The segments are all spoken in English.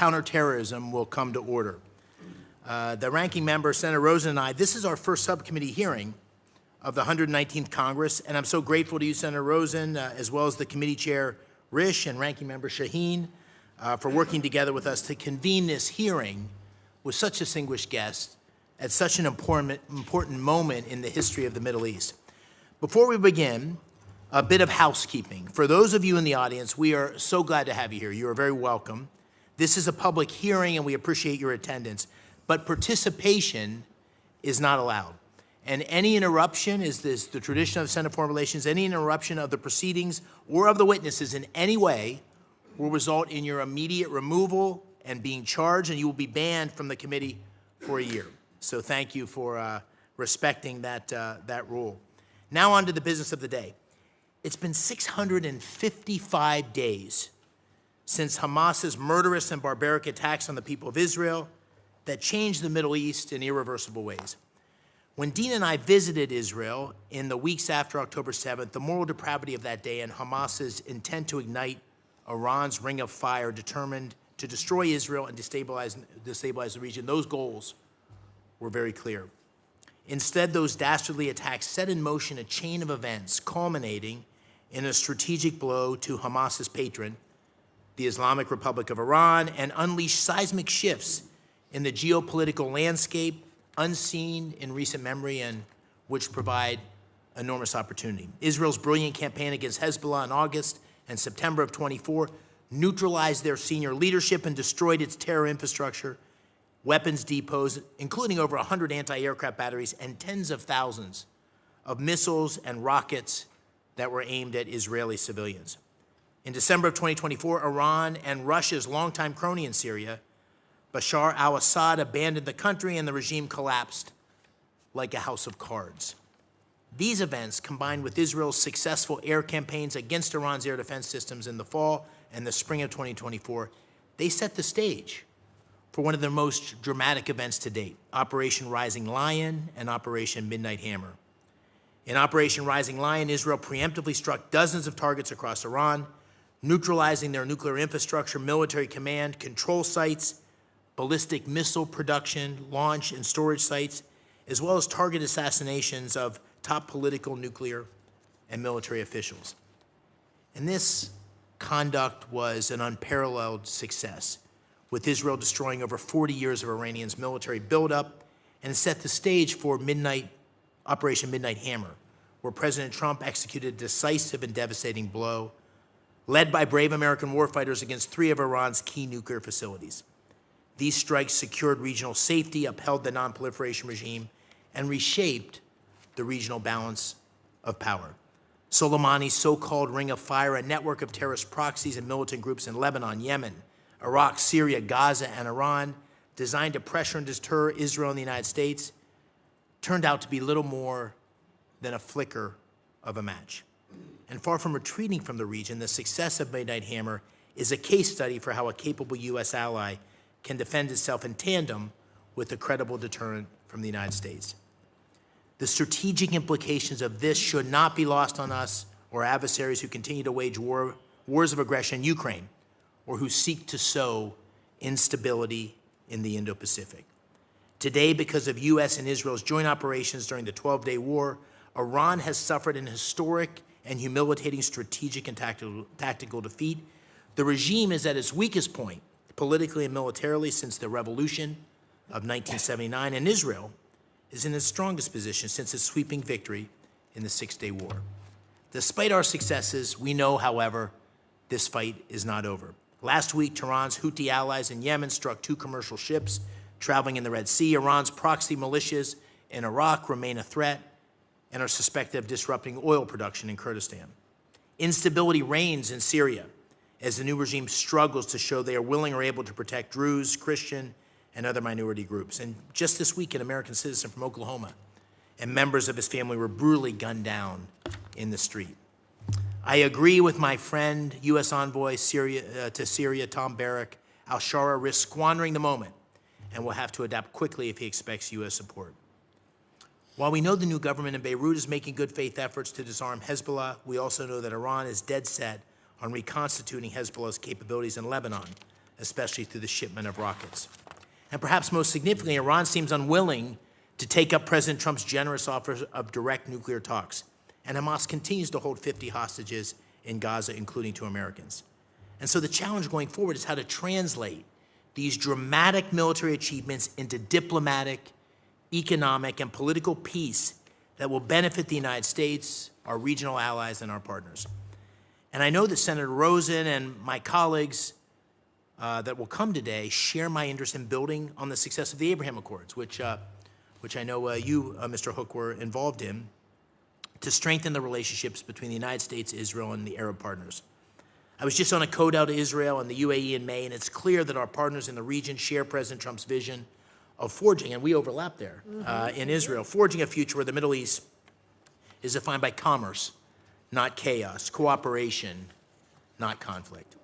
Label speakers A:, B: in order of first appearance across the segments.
A: Counterterrorism will come to order. The ranking member, Senator Rosen, and I, this is our first subcommittee hearing of the 119th Congress, and I'm so grateful to you, Senator Rosen, as well as the committee chair, Risch, and ranking member Shaheen, for working together with us to convene this hearing with such distinguished guests at such an important moment in the history of the Middle East. Before we begin, a bit of housekeeping. For those of you in the audience, we are so glad to have you here. You are very welcome. This is a public hearing, and we appreciate your attendance, but participation is not allowed. And any interruption, is this the tradition of Senate Foreign Relations, any interruption of the proceedings or of the witnesses in any way will result in your immediate removal and being charged, and you will be banned from the committee for a year. So thank you for respecting that rule. Now on to the business of the day. It's been 655 days since Hamas's murderous and barbaric attacks on the people of Israel that changed the Middle East in irreversible ways. When Dean and I visited Israel in the weeks after October 7th, the moral depravity of that day and Hamas's intent to ignite Iran's ring of fire determined to destroy Israel and destabilize the region, those goals were very clear. Instead, those dastardly attacks set in motion a chain of events culminating in a strategic blow to Hamas's patron, the Islamic Republic of Iran, and unleashed seismic shifts in the geopolitical landscape unseen in recent memory and which provide enormous opportunity. Israel's brilliant campaign against Hezbollah in August and September of 24 neutralized their senior leadership and destroyed its terror infrastructure, weapons depots, including over 100 anti-aircraft batteries and tens of thousands of missiles and rockets that were aimed at Israeli civilians. In December of 2024, Iran and Russia's longtime crony in Syria, Bashar al-Assad, abandoned the country and the regime collapsed like a house of cards. These events, combined with Israel's successful air campaigns against Iran's air defense systems in the fall and the spring of 2024, they set the stage for one of the most dramatic events to date, Operation Rising Lion and Operation Midnight Hammer. In Operation Rising Lion, Israel preemptively struck dozens of targets across Iran, neutralizing their nuclear infrastructure, military command, control sites, ballistic missile production, launch, and storage sites, as well as target assassinations of top political, nuclear, and military officials. And this conduct was an unparalleled success, with Israel destroying over 40 years of Iranians' military buildup, and set the stage for Operation Midnight Hammer, where President Trump executed a decisive and devastating blow, led by brave American warfighters against 3 of Iran's key nuclear facilities. These strikes secured regional safety, upheld the non-proliferation regime, and reshaped the regional balance of power. Soleimani's so-called Ring of Fire, a network of terrorist proxies and militant groups in Lebanon, Yemen, Iraq, Syria, Gaza, and Iran, designed to pressure and deter Israel and the United States, turned out to be little more than a flicker of a match. And far from retreating from the region, the success of Midnight Hammer is a case study for how a capable U.S. ally can defend itself in tandem with a credible deterrent from the United States. The strategic implications of this should not be lost on us or adversaries who continue to wage wars of aggression in Ukraine or who seek to sow instability in the Indo-Pacific. Today, because of U.S. and Israel's joint operations during the 12-day war, Iran has suffered an historic and humiliating strategic and tactical defeat. The regime is at its weakest point, politically and militarily, since the revolution of 1979, and Israel is in its strongest position since its sweeping victory in the Six-Day War. Despite our successes, we know, however, this fight is not over. Last week, Tehran's Houthi allies in Yemen struck 2 commercial ships traveling in the Red Sea. Iran's proxy militias in Iraq remain a threat and are suspected of disrupting oil production in Kurdistan. Instability reigns in Syria as the new regime struggles to show they are willing or able to protect Druze, Christian, and other minority groups. And just this week, an American citizen from Oklahoma and members of his family were brutally gunned down in the street. I agree with my friend, U.S. envoy to Syria, Tom Barrack. Al-Shara risks squandering the moment and will have to adapt quickly if he expects U.S. support. While we know the new government in Beirut is making good faith efforts to disarm Hezbollah, we also know that Iran is dead set on reconstituting Hezbollah's capabilities in Lebanon, especially through the shipment of rockets. And perhaps most significantly, Iran seems unwilling to take up President Trump's generous offers of direct nuclear talks. And Hamas continues to hold 50 hostages in Gaza, including 2 Americans. And so the challenge going forward is how to translate these dramatic military achievements into diplomatic, economic, and political peace that will benefit the United States, our regional allies, and our partners. And I know that Senator Rosen and my colleagues that will come today share my interest in building on the success of the Abraham Accords, which I know you, Mr. Hook, were involved in, to strengthen the relationships between the United States, Israel, and the Arab partners. I was just on a CODAL to Israel and the UAE in May, and it's clear that our partners in the region share President Trump's vision of forging, and we overlap there in Israel, forging a future where the Middle East is defined by commerce, not chaos, cooperation, not conflict.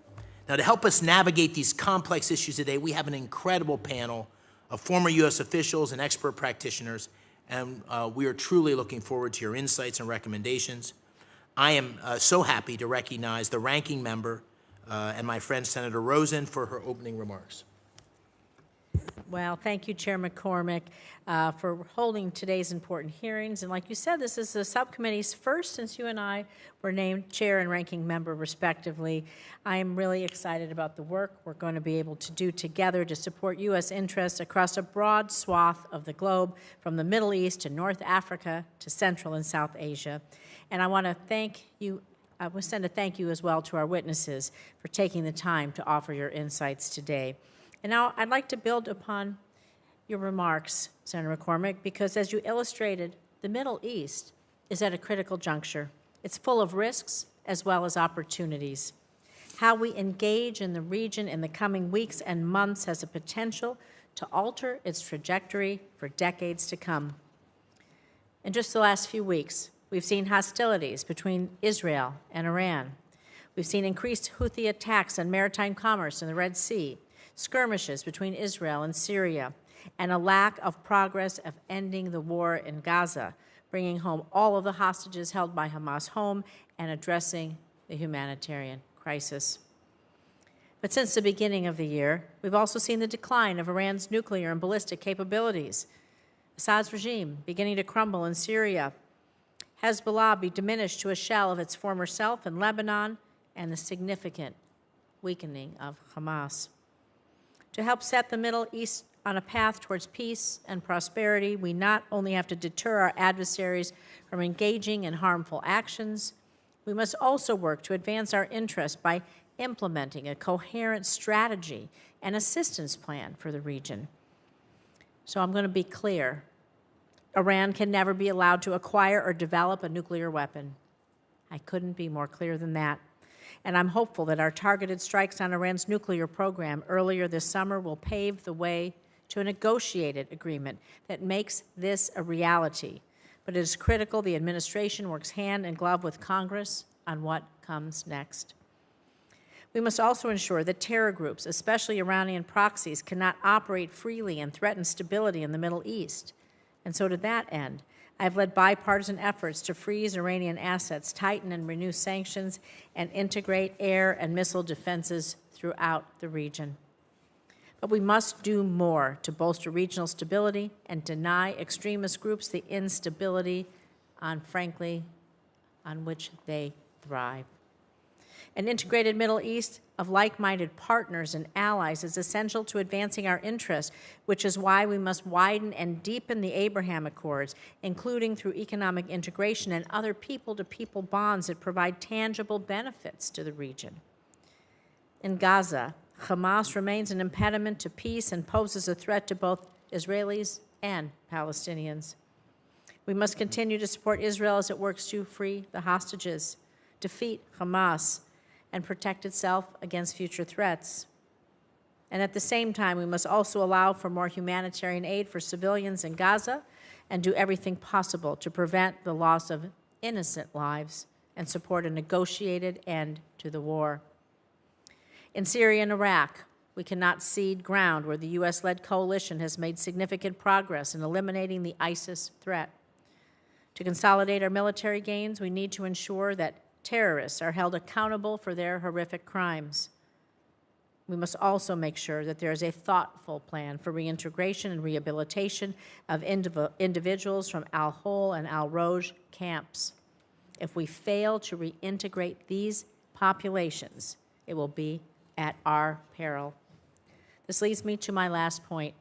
A: Now, to help us navigate these complex issues today, we have an incredible panel of former U.S. officials and expert practitioners, and we are truly looking forward to your insights and recommendations. I am so happy to recognize the ranking member and my friend Senator Rosen for her opening remarks.
B: Well, thank you, Chair McCormick, for holding today's important hearings. And like you said, this is the subcommittee's first since you and I were named chair and ranking member, respectively. I am really excited about the work we're going to be able to do together to support U.S. interests across a broad swath of the globe, from the Middle East to North Africa to Central and South Asia. And I want to thank you. I will send a thank you as well to our witnesses for taking the time to offer your insights today. And now I'd like to build upon your remarks, Senator McCormick, because as you illustrated, the Middle East is at a critical juncture. It's full of risks as well as opportunities. How we engage in the region in the coming weeks and months has the potential to alter its trajectory for decades to come. In just the last few weeks, we've seen hostilities between Israel and Iran. We've seen increased Houthi attacks on maritime commerce in the Red Sea, skirmishes between Israel and Syria, and a lack of progress of ending the war in Gaza, bringing home all of the hostages held by Hamas home and addressing the humanitarian crisis. But since the beginning of the year, we've also seen the decline of Iran's nuclear and ballistic capabilities, Assad's regime beginning to crumble in Syria, Hezbollah be diminished to a shell of its former self in Lebanon, and the significant weakening of Hamas. To help set the Middle East on a path towards peace and prosperity, we not only have to deter our adversaries from engaging in harmful actions, we must also work to advance our interests by implementing a coherent strategy and assistance plan for the region. So I'm going to be clear. Iran can never be allowed to acquire or develop a nuclear weapon. I couldn't be more clear than that. And I'm hopeful that our targeted strikes on Iran's nuclear program earlier this summer will pave the way to a negotiated agreement that makes this a reality. But it is critical the administration works hand in glove with Congress on what comes next. We must also ensure that terror groups, especially Iranian proxies, cannot operate freely and threaten stability in the Middle East. And so to that end, I've led bipartisan efforts to freeze Iranian assets, tighten and renew sanctions, and integrate air and missile defenses throughout the region. But we must do more to bolster regional stability and deny extremist groups the instability on which they thrive. An integrated Middle East of like-minded partners and allies is essential to advancing our interests, which is why we must widen and deepen the Abraham Accords, including through economic integration and other people-to-people bonds that provide tangible benefits to the region. In Gaza, Hamas remains an impediment to peace and poses a threat to both Israelis and Palestinians. We must continue to support Israel as it works to free the hostages, defeat Hamas, and protect itself against future threats. And at the same time, we must also allow for more humanitarian aid for civilians in Gaza and do everything possible to prevent the loss of innocent lives and support a negotiated end to the war. In Syria and Iraq, we cannot cede ground where the U.S.-led coalition has made significant progress in eliminating the ISIS threat. To consolidate our military gains, we need to ensure that terrorists are held accountable for their horrific crimes. we must also make sure that there is a thoughtful plan for reintegration and rehabilitation of individuals from Al-Hol and Al-Roj camps. If we fail to reintegrate these populations, it will be at our peril. This leads me to my last point.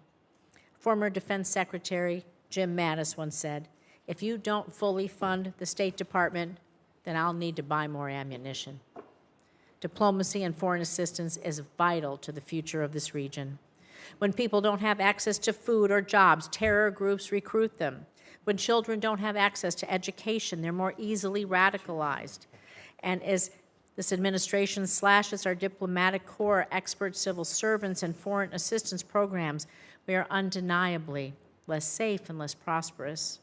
B: Former Defense Secretary Jim Mattis once said, "If you don't fully fund the State Department, then I'll need to buy more ammunition." Diplomacy and foreign assistance is vital to the future of this region. When people don't have access to food or jobs, terror groups recruit them. When children don't have access to education, they're more easily radicalized. And as this administration slashes our diplomatic corps, expert civil servants, and foreign assistance programs, we are undeniably less safe and less prosperous.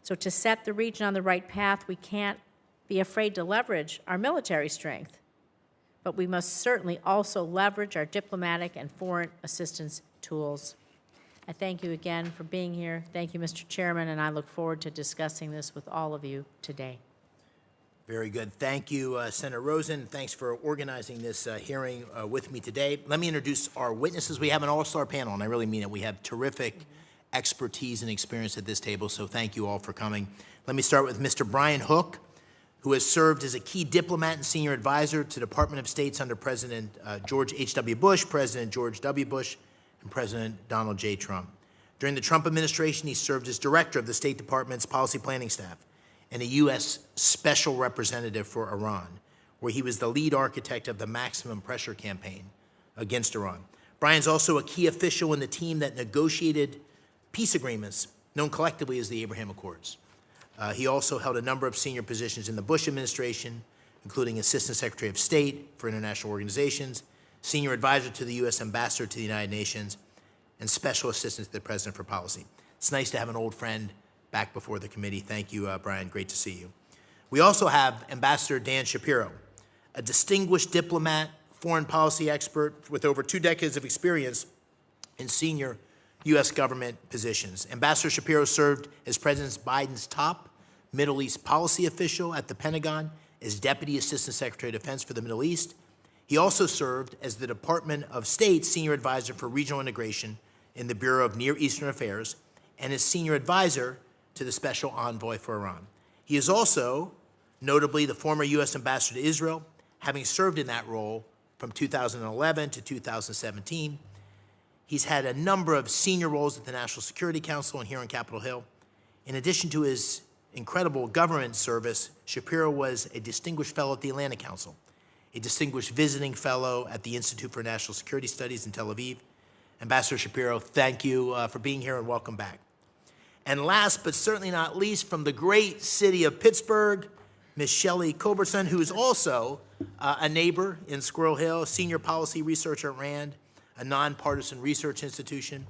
B: So to set the region on the right path, we can't be afraid to leverage our military strength, but we must certainly also leverage our diplomatic and foreign assistance tools. I thank you again for being here. Thank you, Mr. Chairman, and I look forward to discussing this with all of you today.
A: Very good. Thank you, Senator Rosen. Thanks for organizing this hearing with me today. Let me introduce our witnesses. We have an all-star panel, and I really mean it. We have terrific expertise and experience at this table, so thank you all for coming. Let me start with Mr. Brian Hook, who has served as a key diplomat and senior advisor to the Department of States under President George H.W. Bush, President George W. Bush, and President Donald J. Trump. During the Trump administration, he served as director of the State Department's policy planning staff and a U.S. Special Representative for Iran, where he was the lead architect of the maximum pressure campaign against Iran. Brian's also a key official in the team that negotiated peace agreements known collectively as the Abraham Accords. He also held a number of senior positions in the Bush administration, including Assistant Secretary of State for International Organizations, Senior Advisor to the U.S. Ambassador to the United Nations, and Special Assistant to the President for Policy. It's nice to have an old friend back before the committee. Thank you, Brian. Great to see you. We also have Ambassador Dan Shapiro, a distinguished diplomat, foreign policy expert with over 2 decades of experience in senior U.S. government positions. Ambassador Shapiro served as President Biden's top Middle East policy official at the Pentagon as Deputy Assistant Secretary of Defense for the Middle East. He also served as the Department of State's Senior Advisor for Regional Integration in the Bureau of Near Eastern Affairs and as Senior Advisor to the Special Envoy for Iran. He is also, notably, the former U.S. Ambassador to Israel, having served in that role from 2011 to 2017. He's had a number of senior roles at the National Security Council and here on Capitol Hill. In addition to his incredible government service, Shapiro was a distinguished fellow at the Atlantic Council, a distinguished visiting fellow at the Institute for National Security Studies in Tel Aviv. Ambassador Shapiro, thank you for being here and welcome back. And last but certainly not least, from the great city of Pittsburgh, Ms. Shelly Culbertson, who is also a neighbor in Squirrel Hill, senior policy researcher at RAND, a nonpartisan research institution.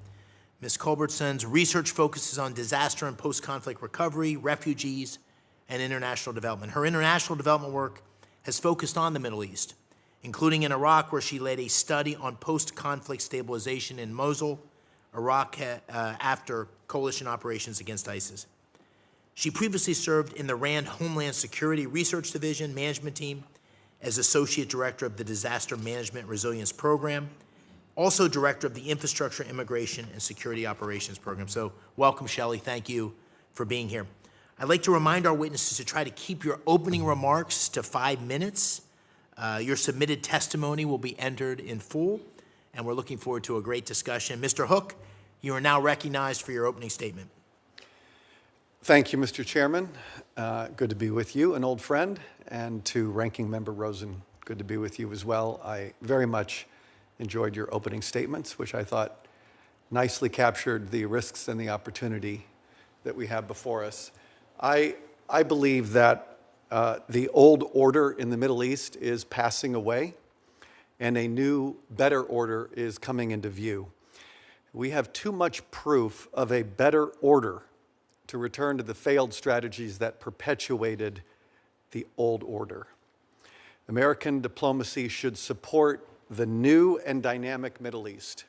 A: Ms. Culbertson's research focuses on disaster and post-conflict recovery, refugees, and international development. Her international development work has focused on the Middle East, including in Iraq, where she led a study on post-conflict stabilization in Mosul, Iraq, after coalition operations against ISIS. She previously served in the RAND Homeland Security Research Division Management Team as Associate Director of the Disaster Management Resilience Program, also Director of the Infrastructure, Immigration, and Security Operations Program. So welcome, Shelly. Thank you for being here. I'd like to remind our witnesses to try to keep your opening remarks to 5 minutes. Your submitted testimony will be entered in full, and we're looking forward to a great discussion. Mr. Hook, you are now recognized for your opening statement.
C: Thank you, Mr. Chairman. Good to be with you, an old friend, and to Ranking Member Rosen, good to be with you as well. I very much enjoyed your opening statements, which I thought nicely captured the risks and the opportunity that we have before us. I believe that the old order in the Middle East is passing away, and a new, better order is coming into view. We have too much proof of a better order to return to the failed strategies that perpetuated the old order. American diplomacy should support the new and dynamic Middle East,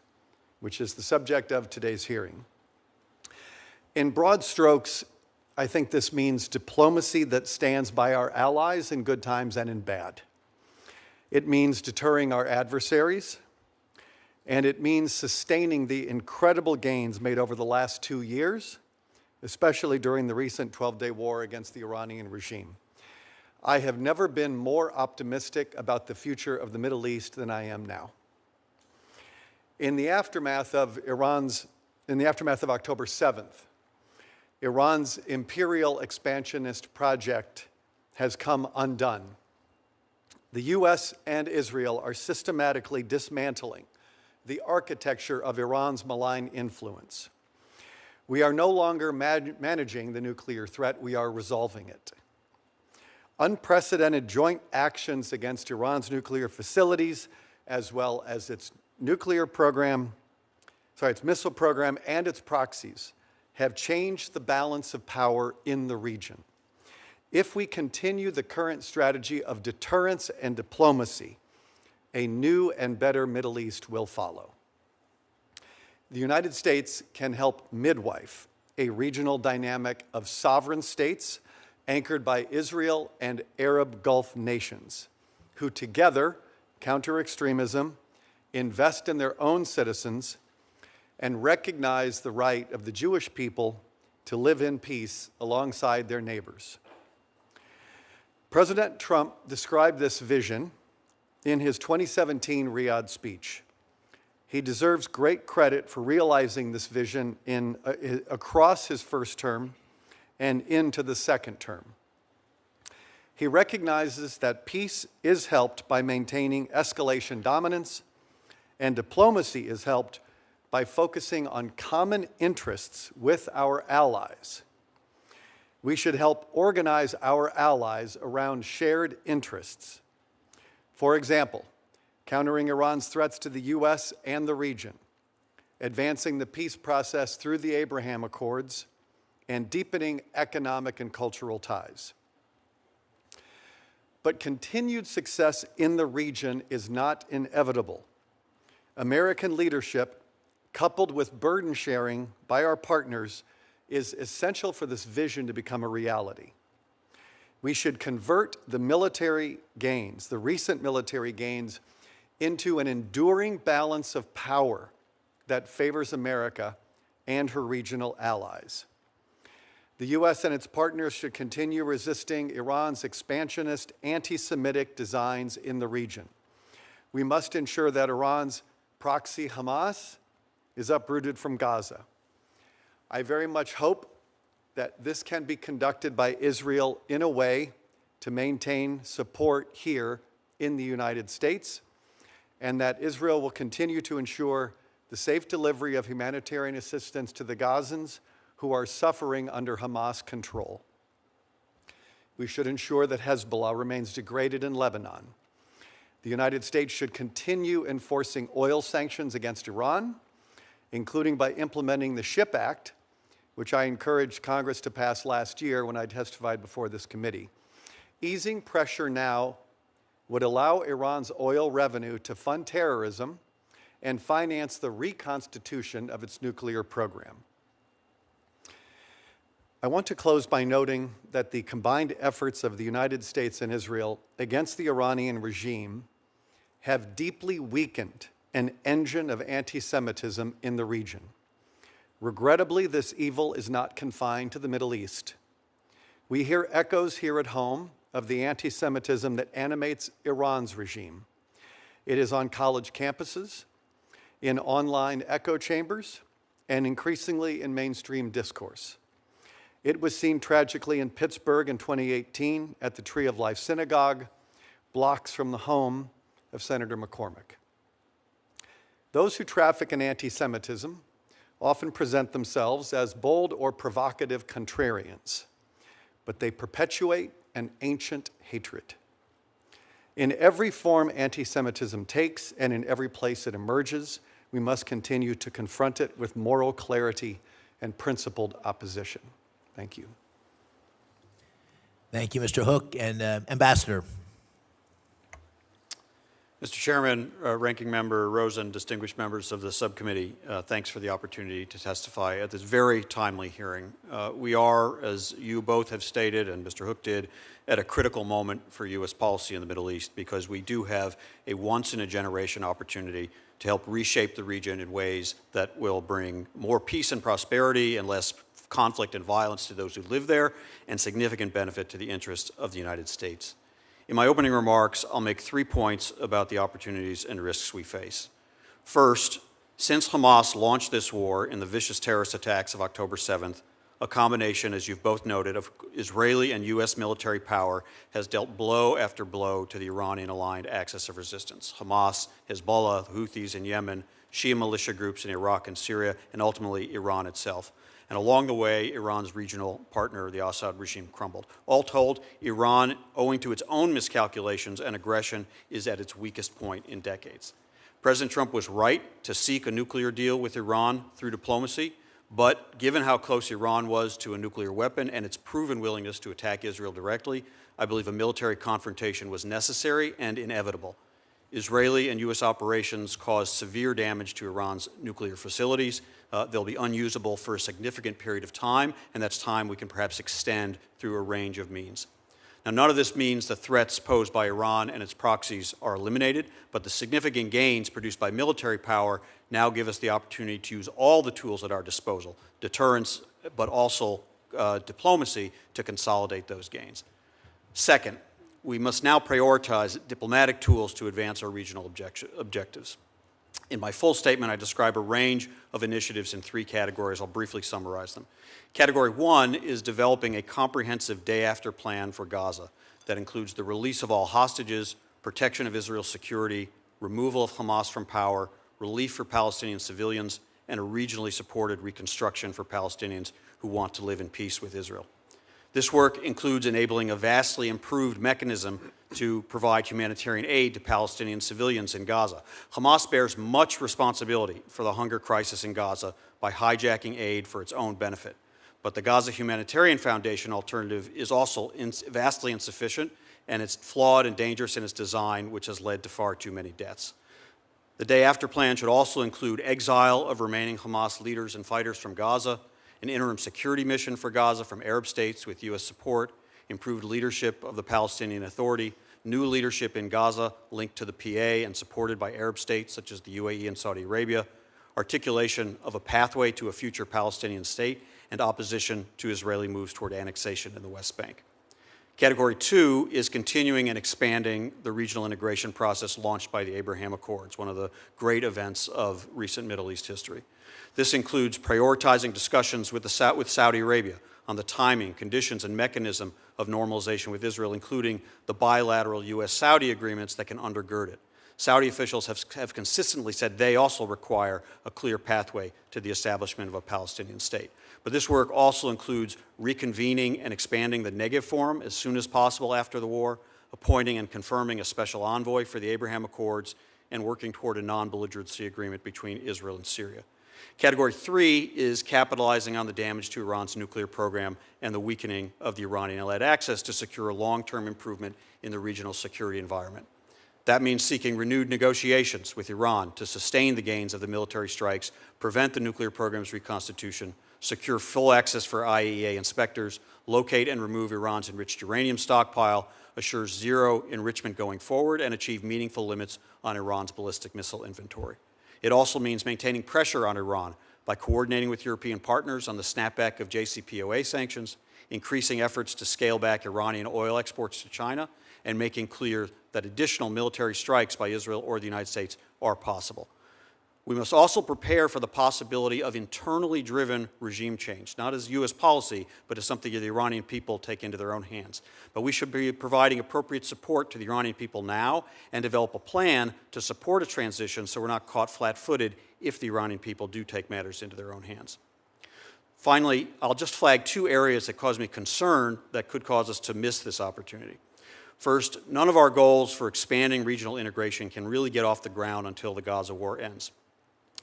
C: which is the subject of today's hearing. In broad strokes, I think this means diplomacy that stands by our allies in good times and in bad. It means deterring our adversaries, and it means sustaining the incredible gains made over the last 2 years, especially during the recent 12-day war against the Iranian regime. I have never been more optimistic about the future of the Middle East than I am now. In the aftermath of October 7th, Iran's imperial expansionist project has come undone. The U.S. and Israel are systematically dismantling the architecture of Iran's malign influence. We are no longer managing the nuclear threat, we are resolving it. Unprecedented joint actions against Iran's nuclear facilities, as well as its missile program and its proxies, have changed the balance of power in the region. If we continue the current strategy of deterrence and diplomacy, a new and better Middle East will follow. The United States can help midwife a regional dynamic of sovereign states anchored by Israel and Arab Gulf nations, who together counter extremism, invest in their own citizens, and recognize the right of the Jewish people to live in peace alongside their neighbors. President Trump described this vision in his 2017 Riyadh speech. He deserves great credit for realizing this vision across his first term and into the second term. He recognizes that peace is helped by maintaining escalation dominance, and diplomacy is helped by focusing on common interests with our allies. We should help organize our allies around shared interests. For example, countering Iran's threats to the U.S. and the region, advancing the peace process through the Abraham Accords, and deepening economic and cultural ties. But continued success in the region is not inevitable. American leadership, coupled with burden sharing by our partners, is essential for this vision to become a reality. We should convert the military gains, the recent military gains, into an enduring balance of power that favors America and her regional allies. The U.S. and its partners should continue resisting Iran's expansionist, anti-Semitic designs in the region. We must ensure that Iran's proxy Hamas is uprooted from Gaza. I very much hope that this can be conducted by Israel in a way to maintain support here in the United States, and that Israel will continue to ensure the safe delivery of humanitarian assistance to the Gazans who are suffering under Hamas control. We should ensure that Hezbollah remains degraded in Lebanon. The United States should continue enforcing oil sanctions against Iran, including by implementing the SHIP Act, which I encouraged Congress to pass last year when I testified before this committee. Easing pressure now would allow Iran's oil revenue to fund terrorism and finance the reconstitution of its nuclear program. I want to close by noting that the combined efforts of the United States and Israel against the Iranian regime have deeply weakened an engine of anti-Semitism in the region. Regrettably, this evil is not confined to the Middle East. We hear echoes here at home of the anti-Semitism that animates Iran's regime. It is on college campuses, in online echo chambers, and increasingly in mainstream discourse. It was seen tragically in Pittsburgh in 2018 at the Tree of Life Synagogue, blocks from the home of Senator McCormick. Those who traffic in anti-Semitism often present themselves as bold or provocative contrarians, but they perpetuate an ancient hatred. In every form anti-Semitism takes and in every place it emerges, we must continue to confront it with moral clarity and principled opposition. Thank you.
A: Thank you, Mr. Hook. And Ambassador.
D: Mr. Chairman, Ranking Member Rosen, distinguished members of the subcommittee, thanks for the opportunity to testify at this very timely hearing. We are, as you both have stated and Mr. Hook did, at a critical moment for U.S. policy in the Middle East because we do have a once-in-a-generation opportunity to help reshape the region in ways that will bring more peace and prosperity and less conflict and violence to those who live there, and significant benefit to the interests of the United States. In my opening remarks, I'll make 3 points about the opportunities and risks we face. First, since Hamas launched this war in the vicious terrorist attacks of October 7th, a combination, as you've both noted, of Israeli and U.S. military power has dealt blow after blow to the Iranian-aligned axis of resistance: Hamas, Hezbollah, the Houthis in Yemen, Shia militia groups in Iraq and Syria, and ultimately Iran itself. And along the way, Iran's regional partner, the Assad regime, crumbled. All told, Iran, owing to its own miscalculations and aggression, is at its weakest point in decades. President Trump was right to seek a nuclear deal with Iran through diplomacy, but given how close Iran was to a nuclear weapon and its proven willingness to attack Israel directly, I believe a military confrontation was necessary and inevitable. Israeli and U.S. operations caused severe damage to Iran's nuclear facilities. They'll be unusable for a significant period of time, and that's time we can perhaps extend through a range of means. Now, none of this means the threats posed by Iran and its proxies are eliminated, but the significant gains produced by military power now give us the opportunity to use all the tools at our disposal, deterrence, but also diplomacy, to consolidate those gains. Second, we must now prioritize diplomatic tools to advance our regional objectives. In my full statement, I describe a range of initiatives in 3 categories. I'll briefly summarize them. Category 1 is developing a comprehensive day-after plan for Gaza that includes the release of all hostages, protection of Israel's security, removal of Hamas from power, relief for Palestinian civilians, and a regionally supported reconstruction for Palestinians who want to live in peace with Israel. This work includes enabling a vastly improved mechanism to provide humanitarian aid to Palestinian civilians in Gaza. Hamas bears much responsibility for the hunger crisis in Gaza by hijacking aid for its own benefit. But the Gaza Humanitarian Foundation alternative is also vastly insufficient, and it's flawed and dangerous in its design, which has led to far too many deaths. The day-after plan should also include exile of remaining Hamas leaders and fighters from Gaza, an interim security mission for Gaza from Arab states with U.S. support, improved leadership of the Palestinian Authority, new leadership in Gaza linked to the PA and supported by Arab states such as the UAE and Saudi Arabia, articulation of a pathway to a future Palestinian state, and opposition to Israeli moves toward annexation in the West Bank. Category 2 is continuing and expanding the regional integration process launched by the Abraham Accords, one of the great events of recent Middle East history. This includes prioritizing discussions with Saudi Arabia on the timing, conditions, and mechanism of normalization with Israel, including the bilateral U.S.-Saudi agreements that can undergird it. Saudi officials have consistently said they also require a clear pathway to the establishment of a Palestinian state. But this work also includes reconvening and expanding the Negev Forum as soon as possible after the war, appointing and confirming a special envoy for the Abraham Accords, and working toward a non-belligerency agreement between Israel and Syria. Category 3 is capitalizing on the damage to Iran's nuclear program and the weakening of the Iranian-led access to secure a long-term improvement in the regional security environment. That means seeking renewed negotiations with Iran to sustain the gains of the military strikes, prevent the nuclear program's reconstitution, secure full access for IAEA inspectors, locate and remove Iran's enriched uranium stockpile, assure zero enrichment going forward, and achieve meaningful limits on Iran's ballistic missile inventory. It also means maintaining pressure on Iran by coordinating with European partners on the snapback of JCPOA sanctions, increasing efforts to scale back Iranian oil exports to China, and making clear that additional military strikes by Israel or the United States are possible. We must also prepare for the possibility of internally driven regime change, not as U.S. policy, but as something the Iranian people take into their own hands. But we should be providing appropriate support to the Iranian people now and develop a plan to support a transition so we're not caught flat-footed if the Iranian people do take matters into their own hands. Finally, I'll just flag 2 areas that cause me concern that could cause us to miss this opportunity. First, none of our goals for expanding regional integration can really get off the ground until the Gaza war ends.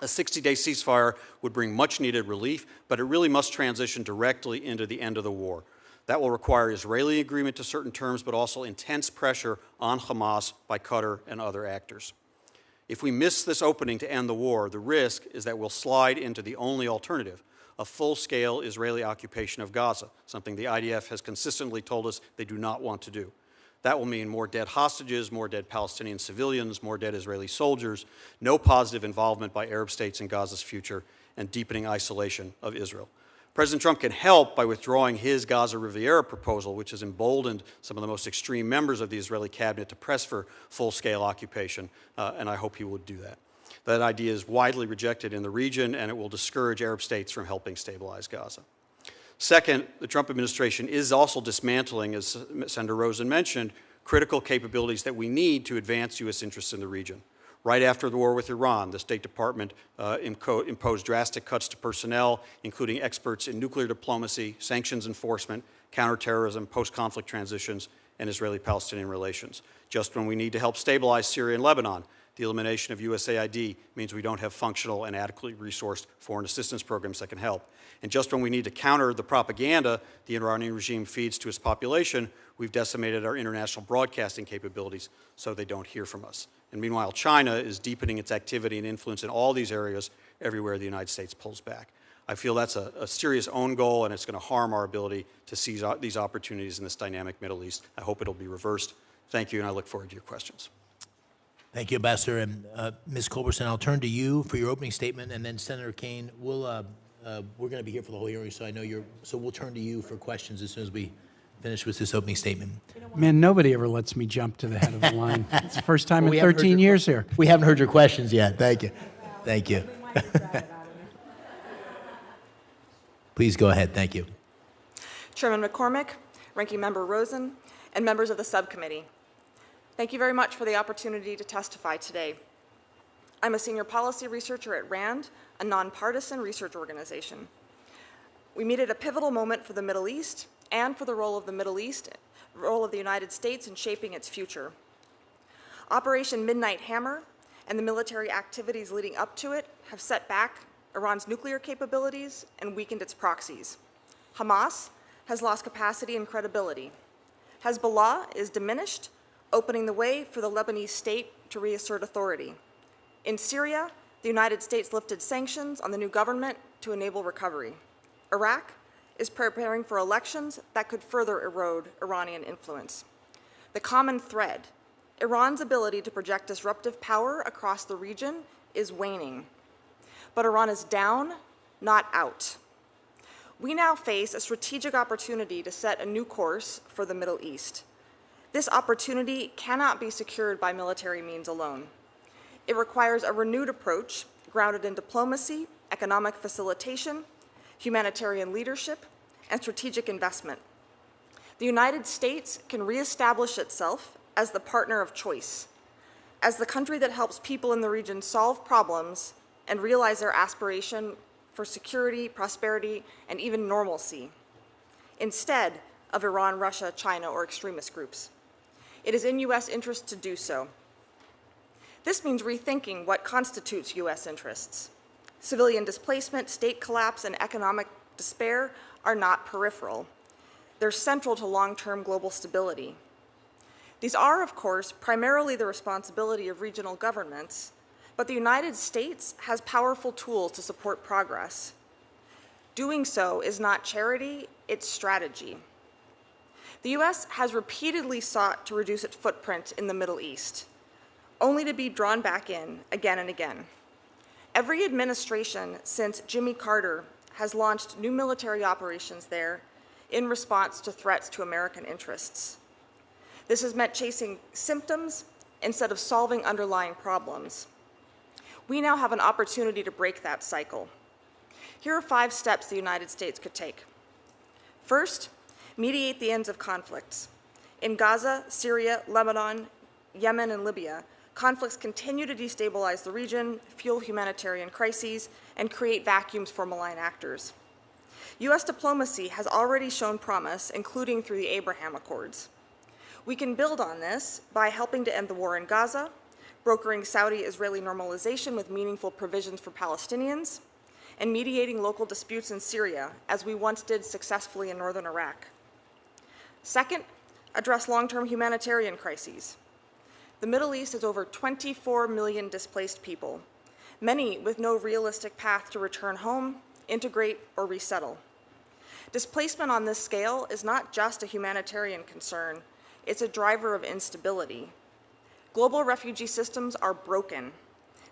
D: A 60-day ceasefire would bring much-needed relief, but it really must transition directly into the end of the war. That will require Israeli agreement to certain terms, but also intense pressure on Hamas by Qatar and other actors. If we miss this opening to end the war, the risk is that we'll slide into the only alternative, a full-scale Israeli occupation of Gaza, something the IDF has consistently told us they do not want to do. That will mean more dead hostages, more dead Palestinian civilians, more dead Israeli soldiers, no positive involvement by Arab states in Gaza's future, and deepening isolation of Israel. President Trump can help by withdrawing his Gaza Riviera proposal, which has emboldened some of the most extreme members of the Israeli cabinet to press for full-scale occupation, and I hope he would do that. That idea is widely rejected in the region, and it will discourage Arab states from helping stabilize Gaza. Second, the Trump administration is also dismantling, as Senator Rosen mentioned, critical capabilities that we need to advance U.S. interests in the region. Right after the war with Iran, the State Department imposed drastic cuts to personnel, including experts in nuclear diplomacy, sanctions enforcement, counterterrorism, post-conflict transitions, and Israeli-Palestinian relations. Just when we need to help stabilize Syria and Lebanon, the elimination of USAID means we don't have functional and adequately resourced foreign assistance programs that can help. And just when we need to counter the propaganda the Iranian regime feeds to its population, we've decimated our international broadcasting capabilities so they don't hear from us. And meanwhile, China is deepening its activity and influence in all these areas everywhere the United States pulls back. I feel that's a serious own goal, and it's going to harm our ability to seize these opportunities in this dynamic Middle East. I hope it'll be reversed. Thank you, and I look forward to your questions.
A: Thank you, Ambassador. And Ms. Culbertson, I'll turn to you for your opening statement, and then Senator Kaine, we're going to be here for the whole hearing, so I know so we'll turn to you for questions as soon as we finish with this opening statement.
E: Man, nobody ever lets me jump to the head of the line. It's the first time in 13 years here.
A: We haven't heard your questions yet. Thank you. Thank you. Please go ahead. Thank you.
F: Chairman McCormick, Ranking Member Rosen, and members of the subcommittee. Thank you very much for the opportunity to testify today. I'm a senior policy researcher at RAND, a nonpartisan research organization. We meet at a pivotal moment for the Middle East and for the role of the United States in shaping its future. Operation Midnight Hammer and the military activities leading up to it have set back Iran's nuclear capabilities and weakened its proxies. Hamas has lost capacity and credibility. Hezbollah is diminished, opening the way for the Lebanese state to reassert authority. In Syria, the United States lifted sanctions on the new government to enable recovery. Iraq is preparing for elections that could further erode Iranian influence. The common thread, Iran's ability to project disruptive power across the region, is waning. But Iran is down, not out. We now face a strategic opportunity to set a new course for the Middle East. This opportunity cannot be secured by military means alone. It requires a renewed approach grounded in diplomacy, economic facilitation, humanitarian leadership, and strategic investment. The United States can reestablish itself as the partner of choice, as the country that helps people in the region solve problems and realize their aspiration for security, prosperity, and even normalcy, instead of Iran, Russia, China, or extremist groups. It is in U.S. interest to do so. This means rethinking what constitutes U.S. interests. Civilian displacement, state collapse, and economic despair are not peripheral. They're central to long-term global stability. These are, of course, primarily the responsibility of regional governments, but the United States has powerful tools to support progress. Doing so is not charity, it's strategy. The U.S. has repeatedly sought to reduce its footprint in the Middle East, only to be drawn back in again and again. Every administration since Jimmy Carter has launched new military operations there in response to threats to American interests. This has meant chasing symptoms instead of solving underlying problems. We now have an opportunity to break that cycle. Here are 5 steps the United States could take. First, mediate the ends of conflicts. In Gaza, Syria, Lebanon, Yemen, and Libya, conflicts continue to destabilize the region, fuel humanitarian crises, and create vacuums for malign actors. U.S. diplomacy has already shown promise, including through the Abraham Accords. We can build on this by helping to end the war in Gaza, brokering Saudi-Israeli normalization with meaningful provisions for Palestinians, and mediating local disputes in Syria, as we once did successfully in northern Iraq. Second, address long-term humanitarian crises. The Middle East has over 24 million displaced people, many with no realistic path to return home, integrate, or resettle. Displacement on this scale is not just a humanitarian concern, it's a driver of instability. Global refugee systems are broken.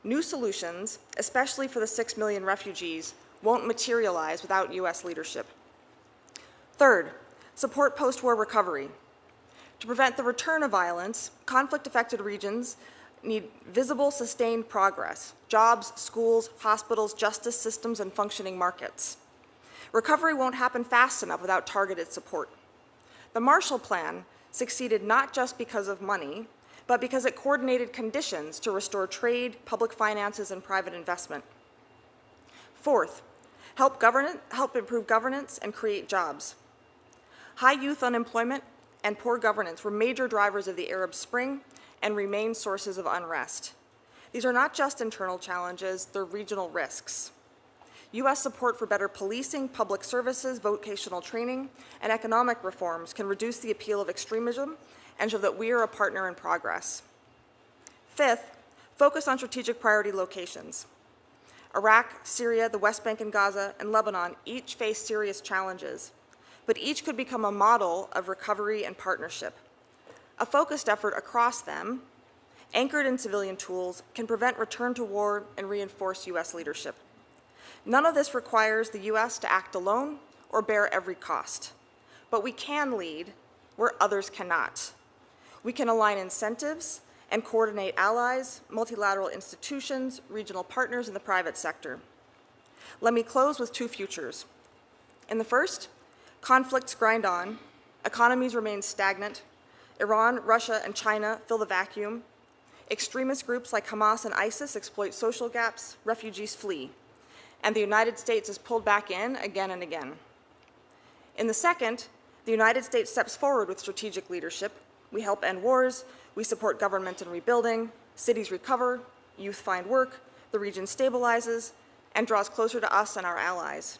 F: New solutions, especially for the 6 million refugees, won't materialize without U.S. leadership. Third, support post-war recovery. To prevent the return of violence, conflict-affected regions need visible, sustained progress: jobs, schools, hospitals, justice systems, and functioning markets. Recovery won't happen fast enough without targeted support. The Marshall Plan succeeded not just because of money, but because it coordinated conditions to restore trade, public finances, and private investment. Fourth, help improve governance and create jobs. High youth unemployment and poor governance were major drivers of the Arab Spring and remain sources of unrest. These are not just internal challenges, they're regional risks. U.S. support for better policing, public services, vocational training, and economic reforms can reduce the appeal of extremism and show that we are a partner in progress. Fifth, focus on strategic priority locations. Iraq, Syria, the West Bank and Gaza, and Lebanon each face serious challenges, but each could become a model of recovery and partnership. A focused effort across them, anchored in civilian tools, can prevent return to war and reinforce U.S. leadership. None of this requires the U.S. to act alone or bear every cost, but we can lead where others cannot. We can align incentives and coordinate allies, multilateral institutions, regional partners, and the private sector. Let me close with two futures. In the first, conflicts grind on, economies remain stagnant, Iran, Russia, and China fill the vacuum, extremist groups like Hamas and ISIS exploit social gaps, refugees flee, and the United States is pulled back in again and again. In the second, the United States steps forward with strategic leadership. We help end wars, we support government in rebuilding, cities recover, youth find work, the region stabilizes, and draws closer to us and our allies.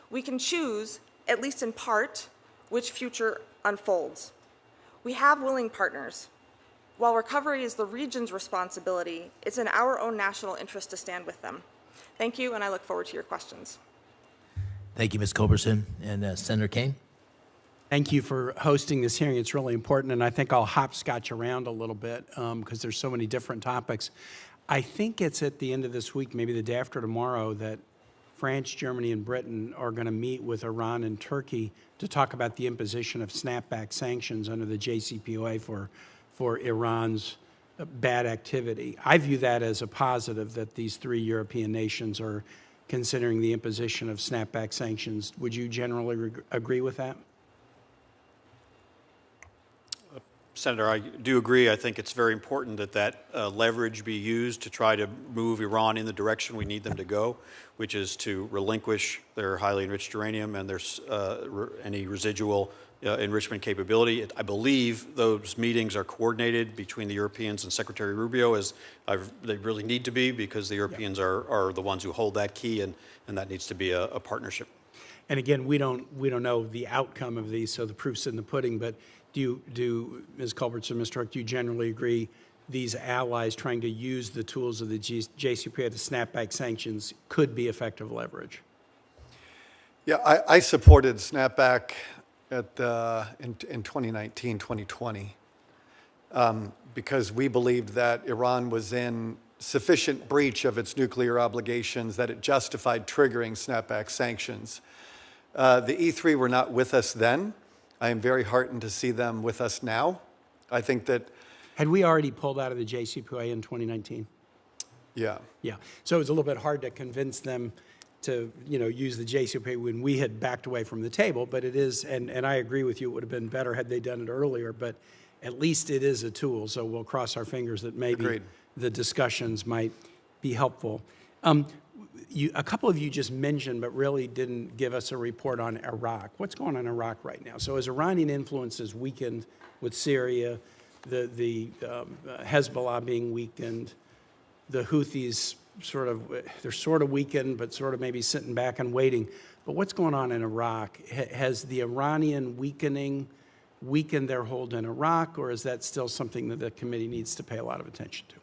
F: We can choose, at least in part, which future unfolds. We have willing partners. While recovery is the region's responsibility, it's in our own national interest to stand with them. Thank you, and I look forward to your questions.
A: Thank you, Ms. Culbertson. And Senator Kaine?
E: Thank you for hosting this hearing. It's really important, and I think I'll hopscotch around a little bit because there's so many different topics. I think it's at the end of this week, maybe the day after tomorrow, that France, Germany, and Britain are going to meet with Iran and Turkey to talk about the imposition of snapback sanctions under the JCPOA for Iran's bad activity. I view that as a positive that these three European nations are considering the imposition of snapback sanctions. Would you generally agree with that?
D: Senator, I do agree. I think it's very important that that leverage be used to try to move Iran in the direction we need them to go, which is to relinquish their highly enriched uranium and their any residual enrichment capability. I believe those meetings are coordinated between the Europeans and Secretary Rubio, as they really need to be, because the Europeans are the ones who hold that key, and that needs to be a partnership.
E: And again, we don't know the outcome of these, so the proof's in the pudding. But do Ms. Culbertson, Mr. Hook, do you generally agree these allies trying to use the tools of the JCPOA to snap back sanctions could be effective leverage?
C: Yeah, I supported snapback in 2019, 2020, because we believed that Iran was in sufficient breach of its nuclear obligations that it justified triggering snapback sanctions. The E3 were not with us then. I am very heartened to see them with us now. I think that...
E: Had we already pulled out of the JCPOA in 2019?
C: Yeah.
E: Yeah. So it was a little bit hard to convince them to, use the JCPOA when we had backed away from the table, but it is, and I agree with you, it would have been better had they done it earlier, but at least it is a tool, so we'll cross our fingers that maybe
C: Agreed.
E: The discussions might be helpful. A couple of you just mentioned, but really didn't give us a report on Iraq. What's going on in Iraq right now? So as Iranian influence is weakened with Syria, the Hezbollah being weakened, the Houthis they're sort of weakened, but sort of maybe sitting back and waiting. But what's going on in Iraq? Has the Iranian weakening weakened their hold in Iraq, or is that still something that the committee needs to pay a lot of attention to?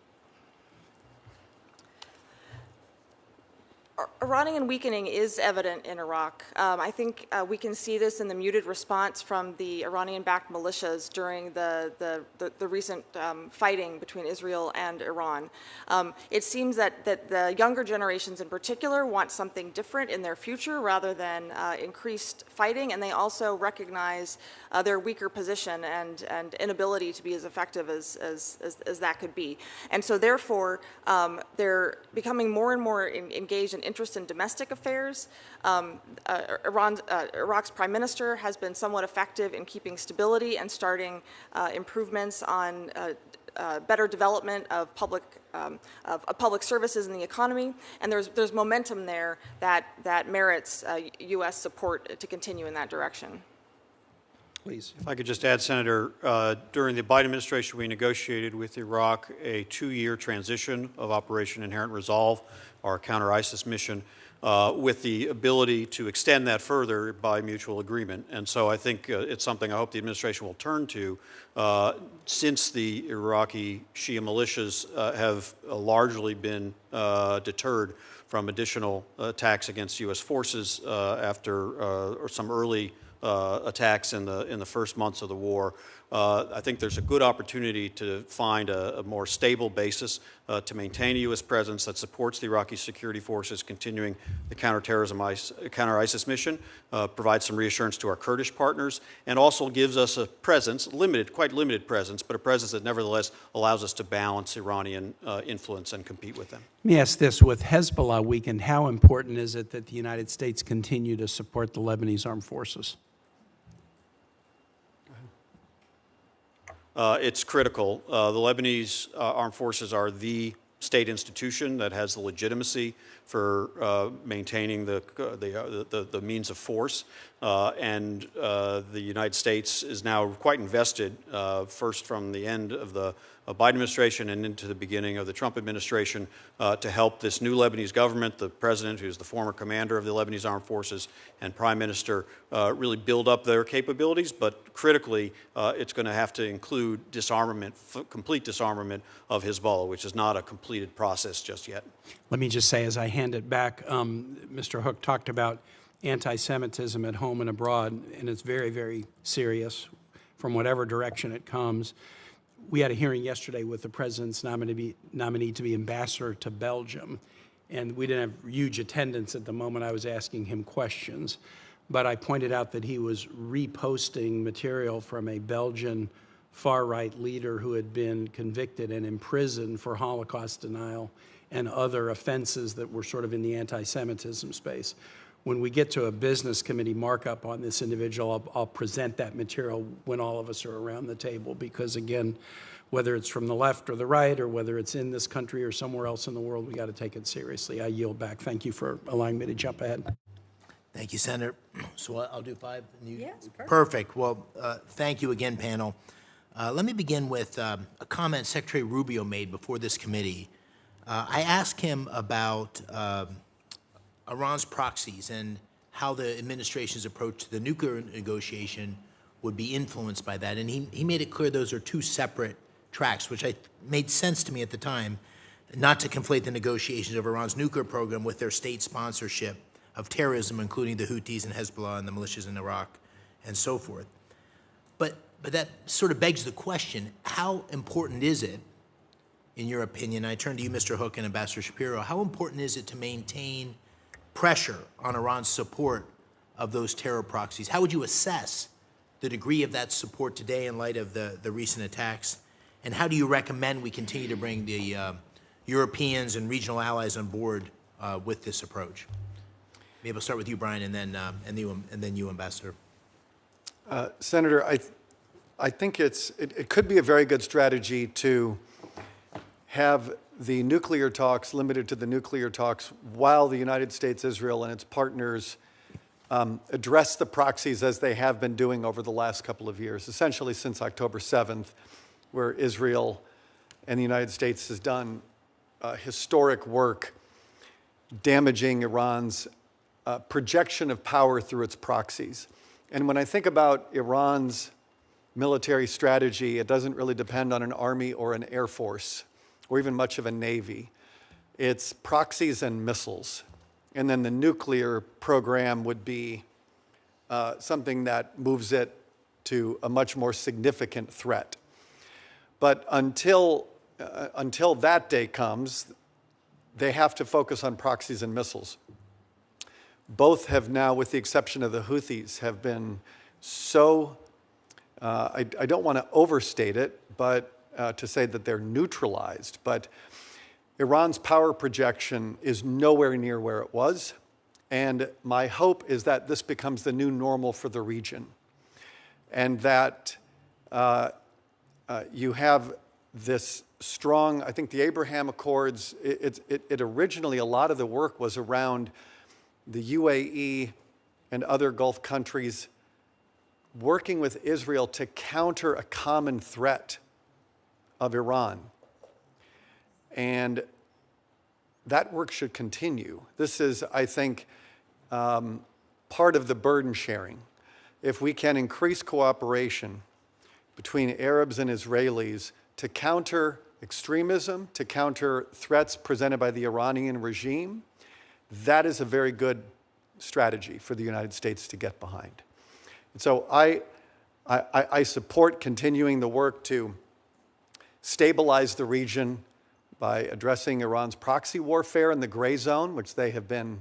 F: Iranian weakening is evident in Iraq. I think we can see this in the muted response from the Iranian-backed militias during the recent fighting between Israel and Iran. It seems that the younger generations in particular want something different in their future rather than increased fighting, and they also recognize their weaker position and inability to be as effective as that could be. And so therefore, they're becoming more and more engaged in interest in domestic affairs. Iraq's prime minister has been somewhat effective in keeping stability and starting improvements on better development of public services in the economy, and there's momentum there that merits U.S. support to continue in that direction.
E: Please.
D: If I could just add, Senator, during the Biden administration, we negotiated with Iraq a 2-year transition of Operation Inherent Resolve, our counter-ISIS mission, with the ability to extend that further by mutual agreement. And so I think it's something I hope the administration will turn to, since the Iraqi Shia militias have largely been deterred from additional attacks against U.S. forces after some early attacks in the first months of the war. I think there's a good opportunity to find a more stable basis to maintain a U.S. presence that supports the Iraqi security forces continuing the counter-ISIS mission, provides some reassurance to our Kurdish partners, and also gives us a presence, quite limited presence, but a presence that nevertheless allows us to balance Iranian influence and compete with them.
E: Let me ask this. With Hezbollah weakened, how important is it that the United States continue to support the Lebanese armed forces?
D: It's critical. The Lebanese armed forces are the state institution that has the legitimacy for maintaining the means of force, and the United States is now quite invested, first from the end of the Biden administration and into the beginning of the Trump administration, to help this new Lebanese government, the president, who's the former commander of the Lebanese armed forces, and prime minister, really build up their capabilities. But critically, it's going to have to include disarmament, complete disarmament of Hezbollah, which is not a completed process just yet.
E: Let me just say, as I hand it back, Mr. Hook talked about anti-Semitism at home and abroad, and it's very, very serious from whatever direction it comes. We had a hearing yesterday with the president's nominee to be ambassador to Belgium, and we didn't have huge attendance at the moment I was asking him questions. But I pointed out that he was reposting material from a Belgian far-right leader who had been convicted and imprisoned for Holocaust denial and other offenses that were sort of in the anti-Semitism space. When we get to a business committee markup on this individual, I'll present that material when all of us are around the table, because again, whether it's from the left or the right, or whether it's in this country or somewhere else in the world, we got to take it seriously. I yield back. Thank you for allowing me to jump ahead.
A: Thank you, Senator. So I'll do 5.
B: Yes,
A: perfect. Well, thank you again, panel. Let me begin with a comment Secretary Rubio made before this committee. I asked him about Iran's proxies and how the administration's approach to the nuclear negotiation would be influenced by that. And he made it clear those are 2 separate tracks, which made sense to me at the time, not to conflate the negotiations of Iran's nuclear program with their state sponsorship of terrorism, including the Houthis and Hezbollah and the militias in Iraq and so forth. But that sort of begs the question, how important is it, in your opinion, I turn to you, Mr. Hook, and Ambassador Shapiro, how important is it to maintain pressure on Iran's support of those terror proxies? How would you assess the degree of that support today in light of the recent attacks? And how do you recommend we continue to bring the Europeans and regional allies on board with this approach? Maybe I'll start with you, Brian, and then you, Ambassador.
C: Senator, I think it could be a very good strategy to have the nuclear talks limited to the nuclear talks while the United States, Israel, and its partners address the proxies as they have been doing over the last couple of years, essentially since October 7th, where Israel and the United States has done historic work damaging Iran's projection of power through its proxies. And when I think about Iran's military strategy, it doesn't really depend on an army or an air force or even much of a navy. It's proxies and missiles. and then the nuclear program would be something that moves it to a much more significant threat. But until that day comes, they have to focus on proxies and missiles. Both have now, with the exception of the Houthis, have been so, I don't want to overstate it, but to say that they're neutralized. But Iran's power projection is nowhere near where it was. And my hope is that this becomes the new normal for the region. And that you have this strong, I think the Abraham Accords, it originally, a lot of the work was around the UAE and other Gulf countries working with Israel to counter a common threat of Iran. And that work should continue. This is, I think, part of the burden sharing. If we can increase cooperation between Arabs and Israelis to counter extremism, to counter threats presented by the Iranian regime, that is a very good strategy for the United States to get behind. And so I support continuing the work to stabilize the region by addressing Iran's proxy warfare in the gray zone, which they have been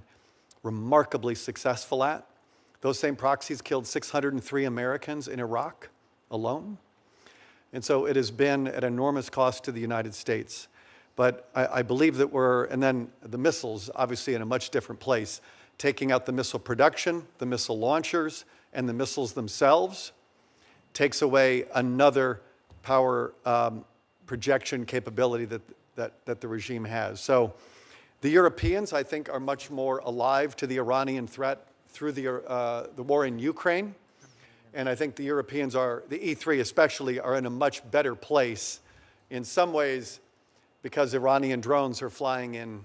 C: remarkably successful at. Those same proxies killed 603 Americans in Iraq alone. And so it has been at enormous cost to the United States. But I believe that and then the missiles, obviously in a much different place, taking out the missile production, the missile launchers, and the missiles themselves, takes away another power projection capability that the regime has. So the Europeans, I think, are much more alive to the Iranian threat through the war in Ukraine. And I think the Europeans the E3 especially, are in a much better place in some ways because Iranian drones are flying in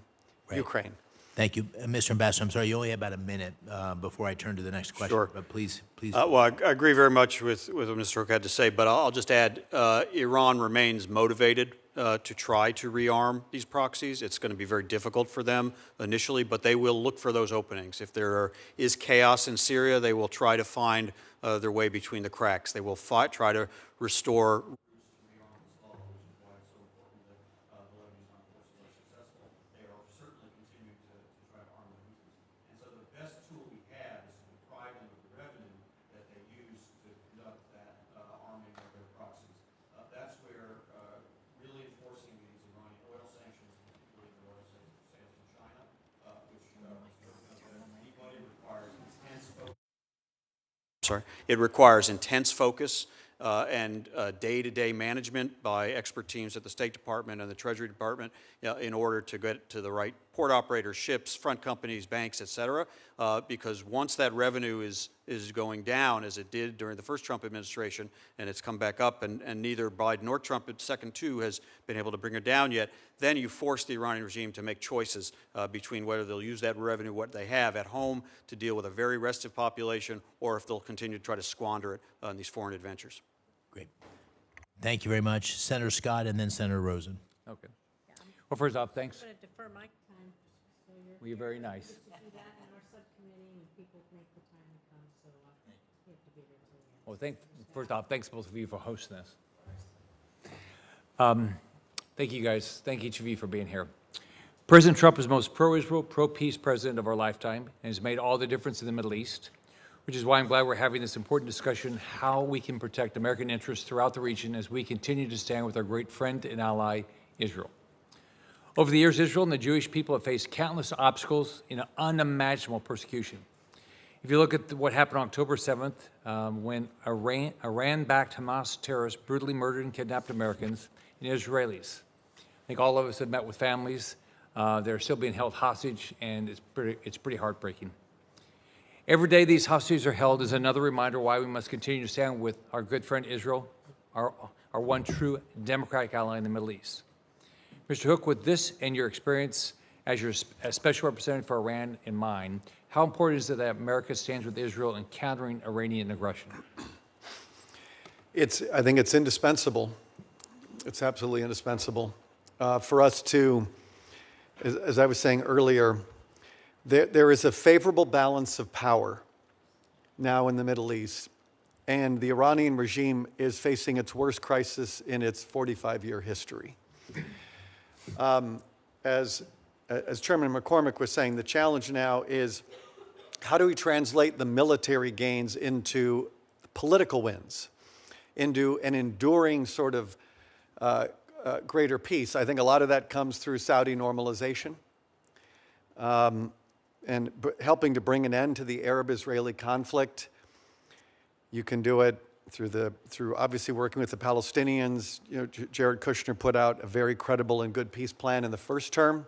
C: Ukraine.
A: Thank you. Mr. Ambassador, I'm sorry, you only have about a minute before I turn to the next question.
D: Sure.
A: But please.
D: Well, I agree very much with what Mr. Hook had to say, but I'll just add, Iran remains motivated to try to rearm these proxies. It's going to be very difficult for them initially, but they will look for those openings. If there is chaos in Syria, they will try to find their way between the cracks. They will try to restore. It requires intense focus and day-to-day management by expert teams at the State Department and the Treasury Department in order to get to the right port operators, ships, front companies, banks, et cetera, because once that revenue is going down, as it did during the first Trump administration, and it's come back up, and neither Biden nor Trump, second two, has been able to bring it down yet, then you force the Iranian regime to make choices between whether they'll use that revenue, what they have at home, to deal with a very restive population, or if they'll continue to try to squander it on these foreign adventures.
A: Great. Thank you very much. Senator Scott and then Senator Rosen.
G: Okay. Well, first off, thanks.
B: I'm going to defer my time. So
G: Well, you're very nice.
B: to do that in our subcommittee, and people make the time to come, so you have to be there till the end.
G: Well, first off, thanks both of you for hosting this. Thank you guys. Thank each of you for being here. President Trump is the most pro-Israel, pro-peace president of our lifetime and has made all the difference in the Middle East, which is why I'm glad we're having this important discussion how we can protect American interests throughout the region as we continue to stand with our great friend and ally, Israel. Over the years, Israel and the Jewish people have faced countless obstacles in unimaginable persecution. If you look at what happened on October 7th, when Iran-backed Hamas terrorists brutally murdered and kidnapped Americans and Israelis. I think all of us have met with families. They're still being held hostage, and it's pretty heartbreaking. Every day these hostages are held is another reminder why we must continue to stand with our good friend Israel, our one true democratic ally in the Middle East. Mr. Hook, with this and your experience as your special representative for Iran in mind, how important is it that America stands with Israel in countering Iranian aggression?
C: I think it's indispensable. It's absolutely indispensable for us to, as I was saying earlier, There is a favorable balance of power now in the Middle East, and the Iranian regime is facing its worst crisis in its 45-year history. As Chairman McCormick was saying, the challenge now is how do we translate the military gains into political wins, into an enduring sort of greater peace? I think a lot of that comes through Saudi normalization and helping to bring an end to the Arab-Israeli conflict. You can do it through obviously working with the Palestinians. You know, Jared Kushner put out a very credible and good peace plan in the first term.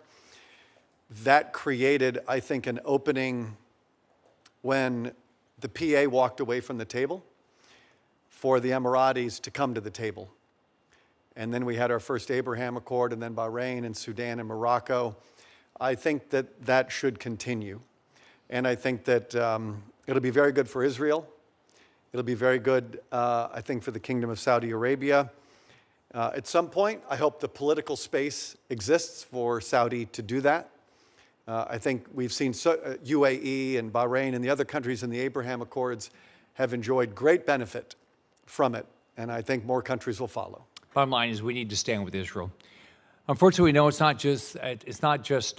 C: That created, I think, an opening when the PA walked away from the table for the Emiratis to come to the table. And then we had our first Abraham Accord, and then Bahrain and Sudan and Morocco. I think that that should continue. And I think that it'll be very good for Israel. It'll be very good, I think, for the Kingdom of Saudi Arabia. At some point, I hope the political space exists for Saudi to do that. I think we've seen UAE and Bahrain and the other countries in the Abraham Accords have enjoyed great benefit from it, and I think more countries will follow.
G: Bottom line is we need to stand with Israel. Unfortunately, we know it's not just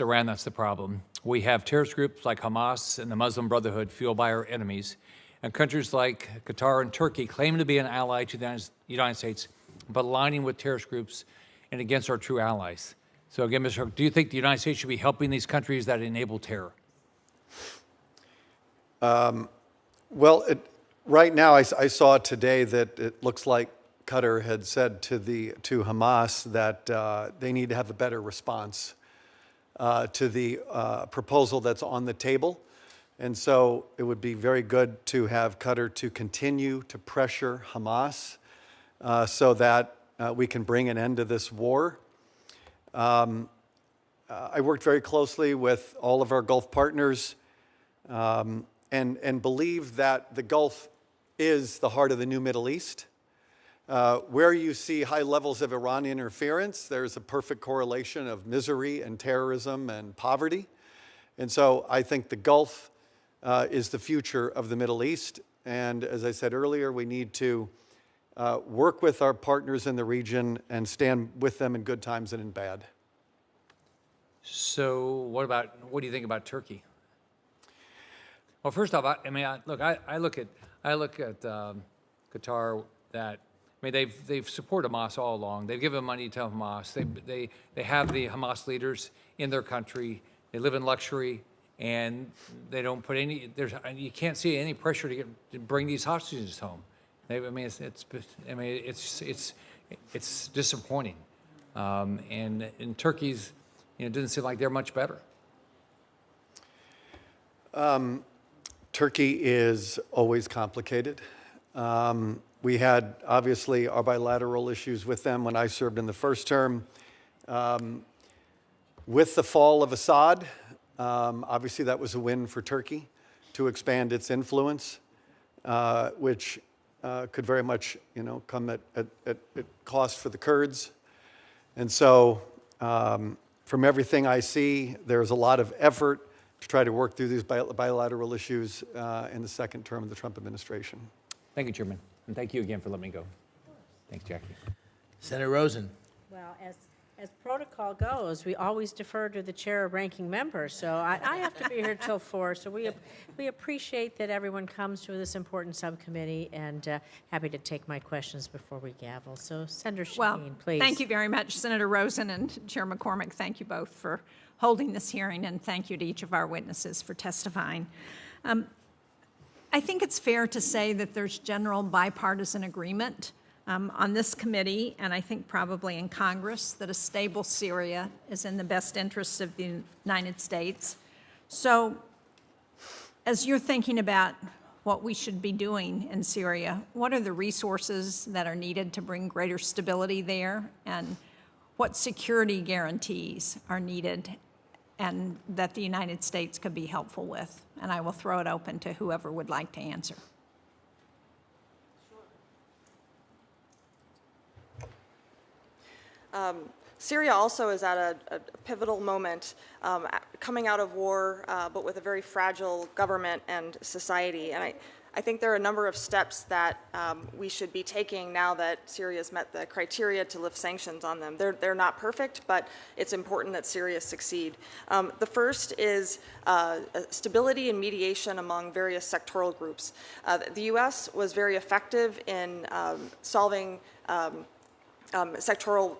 G: Iran that's the problem. We have terrorist groups like Hamas and the Muslim Brotherhood fueled by our enemies, and countries like Qatar and Turkey claim to be an ally to the United States, but aligning with terrorist groups and against our true allies. So again, Mr. Hook, do you think the United States should be helping these countries that enable terror?
C: Right now I saw today that it looks like Qatar had said to Hamas that they need to have a better response to the proposal that's on the table. And so it would be very good to have Qatar to continue to pressure Hamas so that we can bring an end to this war. I worked very closely with all of our Gulf partners and believe that the Gulf is the heart of the new Middle East. Where you see high levels of Iranian interference, there's a perfect correlation of misery and terrorism and poverty. And so I think the Gulf is the future of the Middle East. And as I said earlier, we need to work with our partners in the region and stand with them in good times and in bad.
G: So what do you think about Turkey? Well, first off, I look at Qatar that, they've supported Hamas all along. They've given money to Hamas. They have the Hamas leaders in their country. They live in luxury, and they don't put you can't see any pressure to bring these hostages home. It's disappointing. And in Turkey's, it doesn't seem like they're much better.
C: Turkey is always complicated. We had, obviously, our bilateral issues with them when I served in the first term. With the fall of Assad, obviously that was a win for Turkey to expand its influence, which could very much, come at cost for the Kurds. And so, from everything I see, there's a lot of effort to try to work through these bilateral issues in the second term of the Trump administration.
G: Thank you, Chairman. And thank you again for letting me go. Thanks, Jackie.
A: Senator Rosen.
B: Well, as protocol goes, we always defer to the chair of ranking member, so I have to be here till 4. So we appreciate that everyone comes to this important subcommittee, and happy to take my questions before we gavel. So Senator Shaheen, please.
H: Thank you very much, Senator Rosen and Chair McCormick. Thank you both for holding this hearing, and thank you to each of our witnesses for testifying. I think it's fair to say that there's general bipartisan agreement on this committee, and I think probably in Congress, that a stable Syria is in the best interests of the United States. So as you're thinking about what we should be doing in Syria, what are the resources that are needed to bring greater stability there, and what security guarantees are needed and that the United States could be helpful with? And I will throw it open to whoever would like to answer.
F: Syria also is at a pivotal moment coming out of war, but with a very fragile government and society. And I think there are a number of steps that we should be taking now that Syria's met the criteria to lift sanctions on them. They're not perfect, but it's important that Syria succeed. The first is stability and mediation among various sectoral groups. The U.S. was very effective in solving sectoral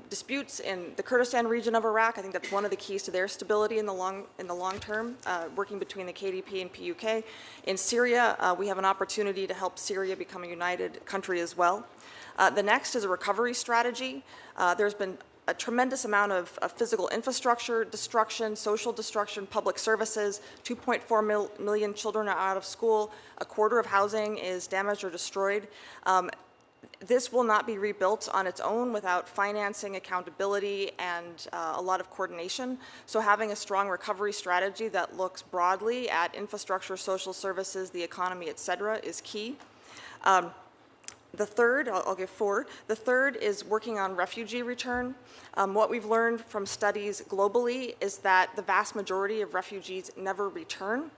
F: disputes in the Kurdistan region of Iraq. I think that's one of the keys to their stability in the long term, working between the KDP and PUK. In Syria, we have an opportunity to help Syria become a united country as well. The next is a recovery strategy. There's been a tremendous amount of physical infrastructure destruction, social destruction, public services. 2.4 million children are out of school. A quarter of housing is damaged or destroyed. This will not be rebuilt on its own without financing, accountability, and a lot of coordination. So having a strong recovery strategy that looks broadly at infrastructure, social services, the economy, et cetera, is key. The third, I'll give four. The third is working on refugee return. What we've learned from studies globally is that the vast majority of refugees never return.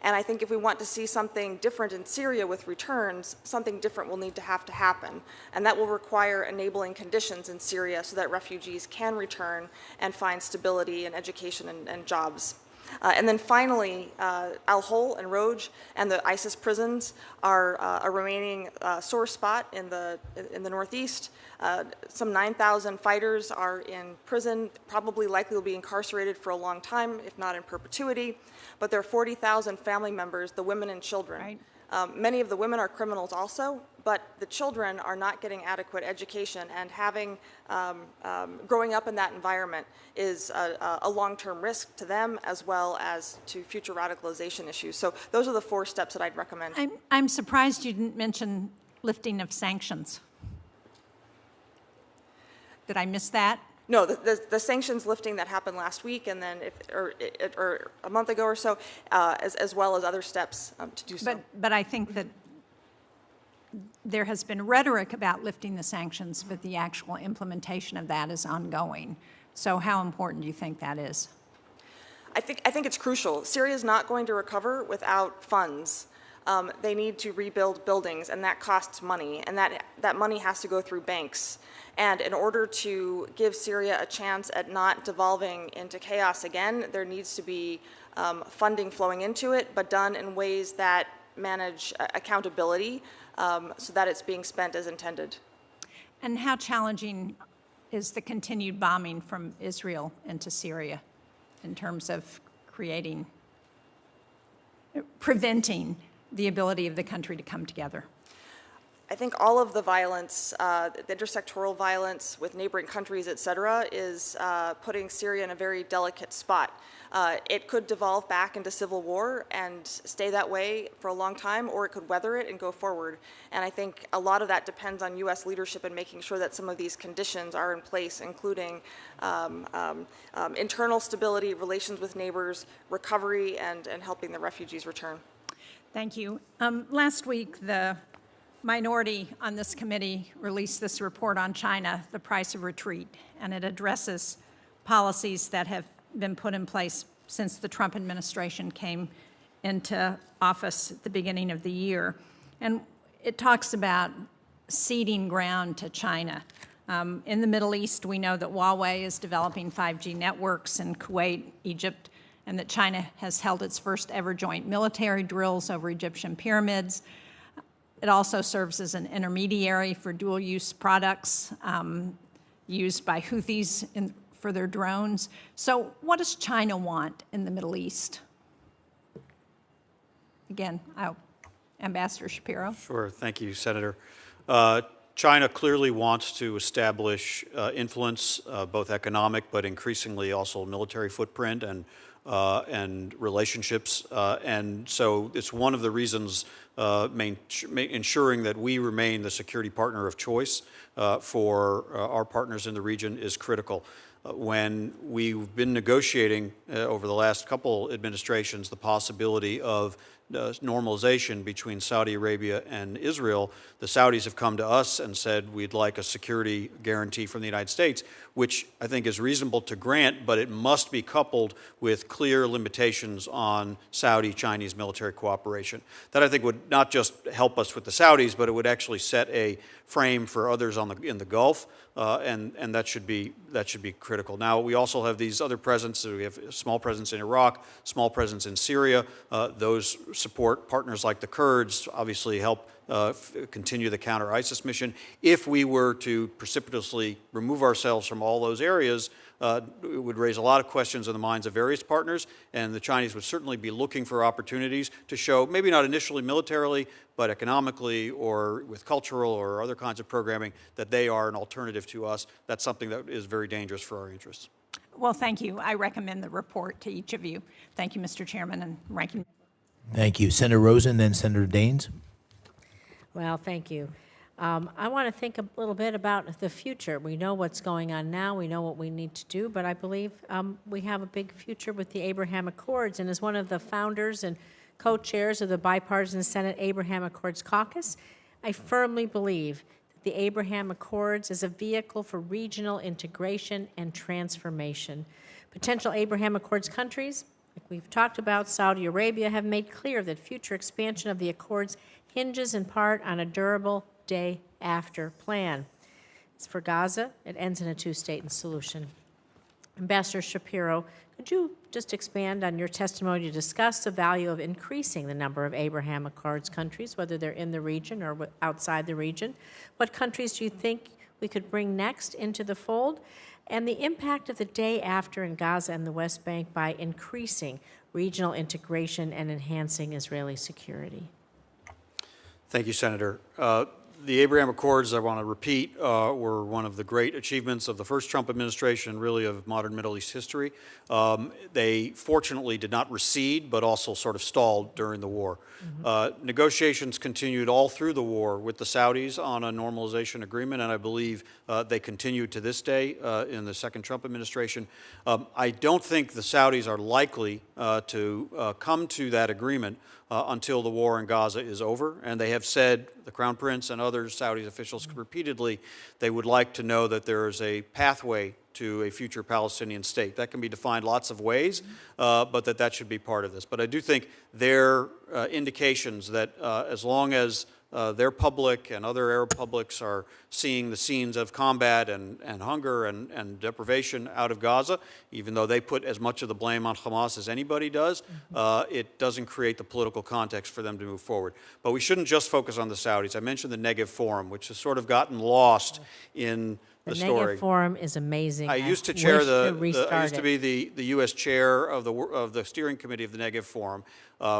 F: And I think if we want to see something different in Syria with returns, something different will need to happen. And that will require enabling conditions in Syria so that refugees can return and find stability and education and jobs. And then finally, Al-Hol and Roj and the ISIS prisons are a remaining sore spot in the northeast. Some 9,000 fighters are in prison, probably likely will be incarcerated for a long time, if not in perpetuity. But there are 40,000 family members, the women and children.
H: Right.
F: Many of the women are criminals also, but the children are not getting adequate education, and having growing up in that environment is a long-term risk to them as well as to future radicalization issues. So those are the four steps that I'd recommend.
H: I'm surprised you didn't mention lifting of sanctions. Did I miss that?
F: No, the sanctions lifting that happened last week, and then or a month ago or so, as well as other steps to do so.
H: But I think that there has been rhetoric about lifting the sanctions, but the actual implementation of that is ongoing. So how important do you think that is?
F: I think it's crucial. Syria is not going to recover without funds. They need to rebuild buildings, and that costs money, and that money has to go through banks. And in order to give Syria a chance at not devolving into chaos again, there needs to be funding flowing into it, but done in ways that manage accountability so that it's being spent as intended.
H: And how challenging is the continued bombing from Israel into Syria in terms of preventing the ability of the country to come together?
F: I think all of the violence, the intersectoral violence with neighboring countries, et cetera, is putting Syria in a very delicate spot. It could devolve back into civil war and stay that way for a long time, or it could weather it and go forward. And I think a lot of that depends on U.S. leadership and making sure that some of these conditions are in place, including internal stability, relations with neighbors, recovery, and helping the refugees return.
H: Thank you. Last week, the minority on this committee released this report on China, The Price of Retreat, and it addresses policies that have been put in place since the Trump administration came into office at the beginning of the year. And it talks about ceding ground to China. In the Middle East, we know that Huawei is developing 5G networks in Kuwait, Egypt, and that China has held its first ever joint military drills over Egyptian pyramids. It also serves as an intermediary for dual-use products used by Houthis for their drones. So what does China want in the Middle East? Again, Ambassador Shapiro.
D: Sure. Thank you, Senator. China clearly wants to establish influence, both economic but increasingly also military footprint and relationships. And so it's one of the reasons ensuring that we remain the security partner of choice for our partners in the region is critical. When we've been negotiating over the last couple administrations the possibility of normalization between Saudi Arabia and Israel, the Saudis have come to us and said we'd like a security guarantee from the United States, which I think is reasonable to grant, but it must be coupled with clear limitations on Saudi-Chinese military cooperation. That I think would not just help us with the Saudis, but it would actually set a frame for others in the Gulf, and that should be critical. Now, we also have these other presence. We have a small presence in Iraq, small presence in Syria. Those support partners like the Kurds, obviously help continue the counter-ISIS mission. If we were to precipitously remove ourselves from all those areas, it would raise a lot of questions in the minds of various partners, and the Chinese would certainly be looking for opportunities to show, maybe not initially militarily, but economically or with cultural or other kinds of programming, that they are an alternative to us. That's something that is very dangerous for our interests.
H: Well, thank you. I recommend the report to each of you. Thank you, Mr. Chairman and Ranking.
A: Thank you. Senator Rosen, then Senator Daines.
B: Well, thank you. I want to think a little bit about the future. We know what's going on now. We know what we need to do, but I believe we have a big future with the Abraham Accords. And as one of the founders and co-chairs of the Bipartisan Senate Abraham Accords Caucus, I firmly believe that the Abraham Accords is a vehicle for regional integration and transformation. Potential Abraham Accords countries, like we've talked about, Saudi Arabia, have made clear that future expansion of the Accords hinges in part on a durable day-after plan. As for Gaza, it ends in a two-state solution. Ambassador Shapiro, could you just expand on your testimony to discuss the value of increasing the number of Abraham Accords countries, whether they're in the region or outside the region? What countries do you think we could bring next into the fold? And the impact of the day after in Gaza and the West Bank by increasing regional integration and enhancing Israeli security?
D: Thank you, Senator. The Abraham Accords, I want to repeat, were one of the great achievements of the first Trump administration, really of modern Middle East history. They fortunately did not recede, but also sort of stalled during the war. Negotiations continued all through the war with the Saudis on a normalization agreement, and I believe they continue to this day in the second Trump administration. I don't think the Saudis are likely to come to that agreement until the war in Gaza is over. And they have said, the Crown Prince and other Saudi officials repeatedly, they would like to know that there is a pathway to a future Palestinian state. That can be defined lots of ways, but that should be part of this. But I do think there are indications that as long as their public and other Arab publics are seeing the scenes of combat and hunger and deprivation out of Gaza, even though they put as much of the blame on Hamas as anybody does, it doesn't create the political context for them to move forward. But we shouldn't just focus on the Saudis. I mentioned the Negev Forum, which has sort of gotten lost in the story.
B: Negev Forum is amazing.
D: I used to chair I used to
B: be
D: be the U.S. chair of the steering committee of the Negev Forum,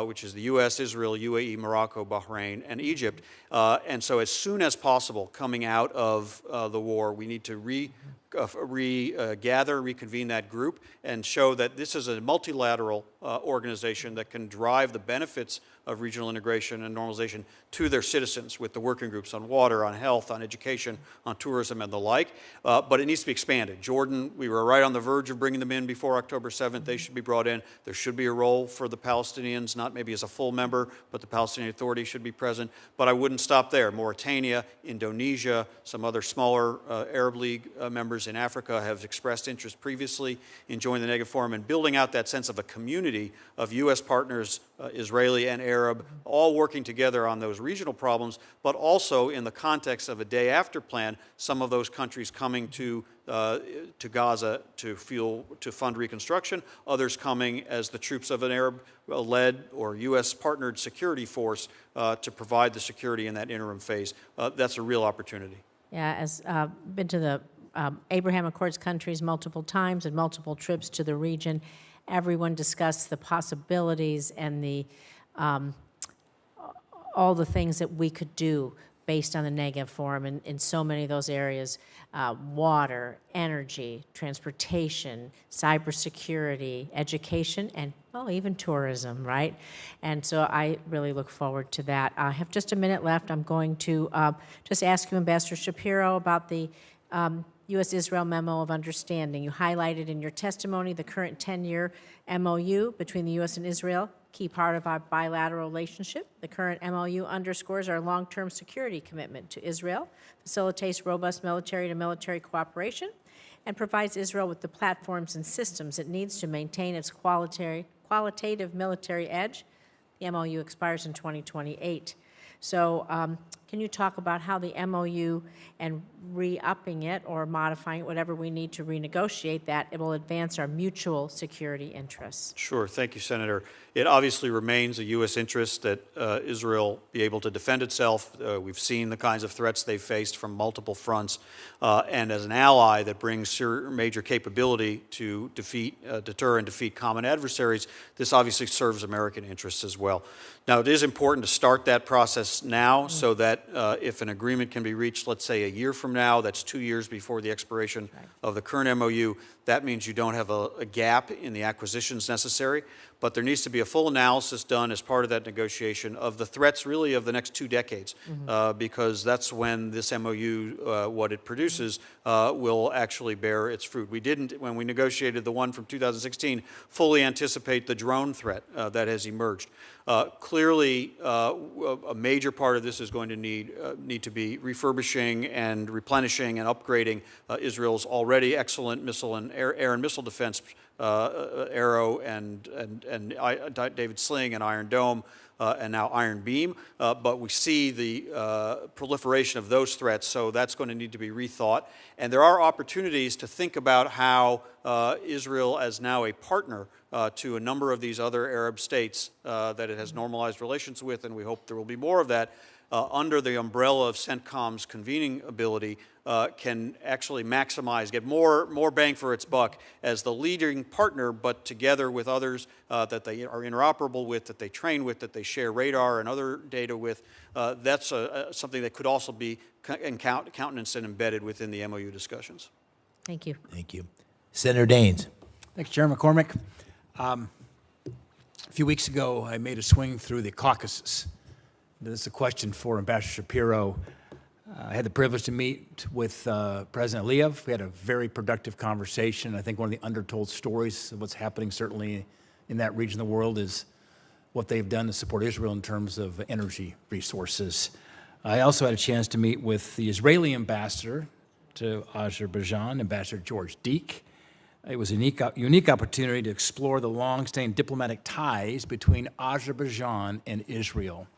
D: which is the U.S., Israel, UAE, Morocco, Bahrain, and Egypt. And so as soon as possible, coming out of the war, we need to reconvene that group and show that this is a multilateral organization that can drive the benefits of regional integration and normalization to their citizens with the working groups on water, on health, on education, on tourism, and the like. But it needs to be expanded. Jordan, we were right on the verge of bringing them in before October 7th. They should be brought in. There should be a role for the Palestinians, not maybe as a full member, but the Palestinian Authority should be present. But I wouldn't stop there. Mauritania, Indonesia, some other smaller Arab League members in Africa have expressed interest previously in joining the Negev Forum and building out that sense of a community of U.S. partners, Israeli and Arab, all working together on those regional problems, but also in the context of a day-after plan, some of those countries coming to Gaza to fund reconstruction, others coming as the troops of an Arab-led or U.S.-partnered security force to provide the security in that interim phase. That's a real opportunity.
B: Yeah, as been to the Abraham Accords countries multiple times and multiple trips to the region. Everyone discussed the possibilities and the all the things that we could do based on the Negev Forum in so many of those areas: water, energy, transportation, cybersecurity, education, and even tourism, right? And so I really look forward to that. I have just a minute left. I'm going to just ask you, Ambassador Shapiro, about the U.S.-Israel Memo of Understanding. You highlighted in your testimony the current 10-year MOU between the U.S. and Israel key part of our bilateral relationship. The current MOU underscores our long-term security commitment to Israel, facilitates robust military-to-military cooperation, and provides Israel with the platforms and systems it needs to maintain its qualitative military edge. The MOU expires in 2028. So can you talk about how the MOU and re-upping it or modifying it, whatever we need to renegotiate that, it will advance our mutual security interests?
D: Sure. Thank you, Senator. It obviously remains a U.S. interest that Israel be able to defend itself. We've seen the kinds of threats they've faced from multiple fronts. And as an ally that brings major capability to deter and defeat common adversaries, this obviously serves American interests as well. Now, it is important to start that process now so that if an agreement can be reached, let's say a year from now, that's 2 years before the expiration of the current MOU, that means you don't have a gap in the acquisitions necessary. But there needs to be a full analysis done as part of that negotiation of the threats really of the next 2 decades, because that's when this MOU, what it produces, will actually bear its fruit. We didn't, when we negotiated the one from 2016, fully anticipate the drone threat that has emerged. Clearly, a major part of this is going to need to be refurbishing and replenishing and upgrading Israel's already excellent missile and air and missile defense, Arrow and David Sling and Iron Dome, and now Iron Beam, but we see the proliferation of those threats, so that's going to need to be rethought. And there are opportunities to think about how Israel, as now a partner to a number of these other Arab states that it has normalized relations with, and we hope there will be more of that, under the umbrella of CENTCOM's convening ability, can actually maximize, get more bang for its buck as the leading partner, but together with others that they are interoperable with, that they train with, that they share radar and other data with. That's something that could also be countenanced and embedded within the MOU discussions.
B: Thank you.
A: Thank you. Senator Daines.
E: Thanks, Chair McCormick. A few weeks ago, I made a swing through the Caucasus. This is a question for Ambassador Shapiro. I had the privilege to meet with President Aliyev. We had a very productive conversation. I think one of the undertold stories of what's happening certainly in that region of the world is what they've done to support Israel in terms of energy resources. I also had a chance to meet with the Israeli ambassador to Azerbaijan, Ambassador George Deek. It was a unique opportunity to explore the long-standing diplomatic ties between Azerbaijan and Israel,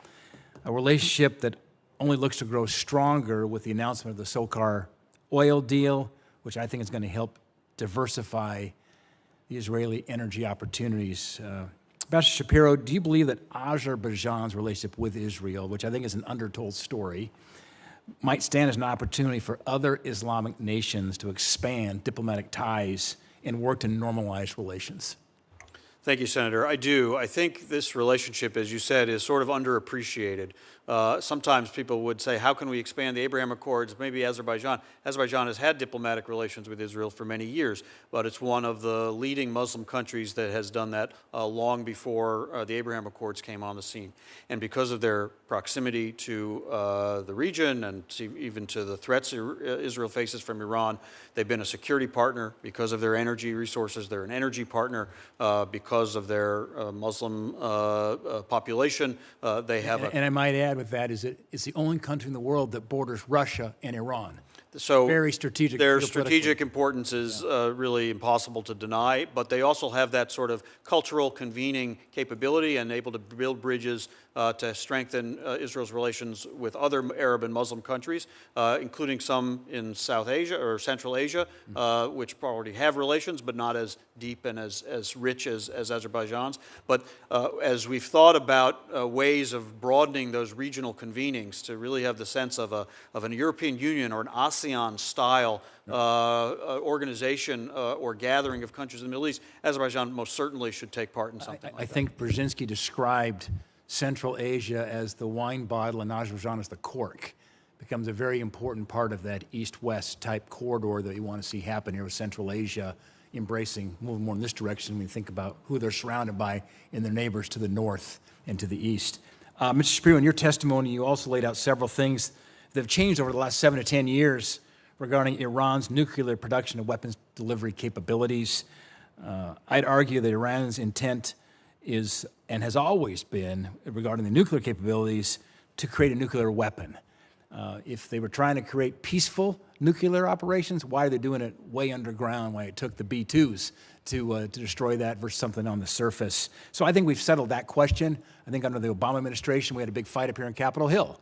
E: a relationship that only looks to grow stronger with the announcement of the SOCAR oil deal, which I think is going to help diversify the Israeli energy opportunities. Ambassador Shapiro, do you believe that Azerbaijan's relationship with Israel, which I think is an undertold story, might stand as an opportunity for other Islamic nations to expand diplomatic ties and work to normalize relations?
D: Thank you, Senator. I do. I think this relationship, as you said, is sort of underappreciated. Sometimes people would say, how can we expand the Abraham Accords? Maybe Azerbaijan. Azerbaijan has had diplomatic relations with Israel for many years, but it's one of the leading Muslim countries that has done that long before the Abraham Accords came on the scene. And because of their proximity to the region and even to the threats Israel faces from Iran, they've been a security partner because of their energy resources. They're an energy partner because of their Muslim population. They have
E: and I might add with that is it's the only country in the world that borders Russia and Iran.
D: So
E: very strategic.
D: Their strategic importance is really impossible to deny, but they also have that sort of cultural convening capability and able to build bridges to strengthen Israel's relations with other Arab and Muslim countries, including some in South Asia or Central Asia, which already have relations, but not as deep and as rich as Azerbaijan's. But as we've thought about ways of broadening those regional convenings to really have the sense of an European Union or an ASEAN-style organization or gathering of countries in the Middle East, Azerbaijan most certainly should take part in something like that.
E: I think Brzezinski described Central Asia as the wine bottle and Azerbaijan as the cork. Becomes a very important part of that east-west type corridor that you want to see happen here with Central Asia embracing, moving more in this direction when you think about who they're surrounded by and their neighbors to the north and to the east. Mr. Shapiro, in your testimony, you also laid out several things that have changed over the last 7 to 10 years regarding Iran's nuclear production and weapons delivery capabilities. I'd argue that Iran's intent
I: is and has always been, regarding the nuclear capabilities, to create a nuclear weapon. If they were trying to create peaceful nuclear operations, why are they doing it way underground, why it took the B-2s to destroy that versus something on the surface? So I think we've settled that question. I think under the Obama administration, we had a big fight up here on Capitol Hill.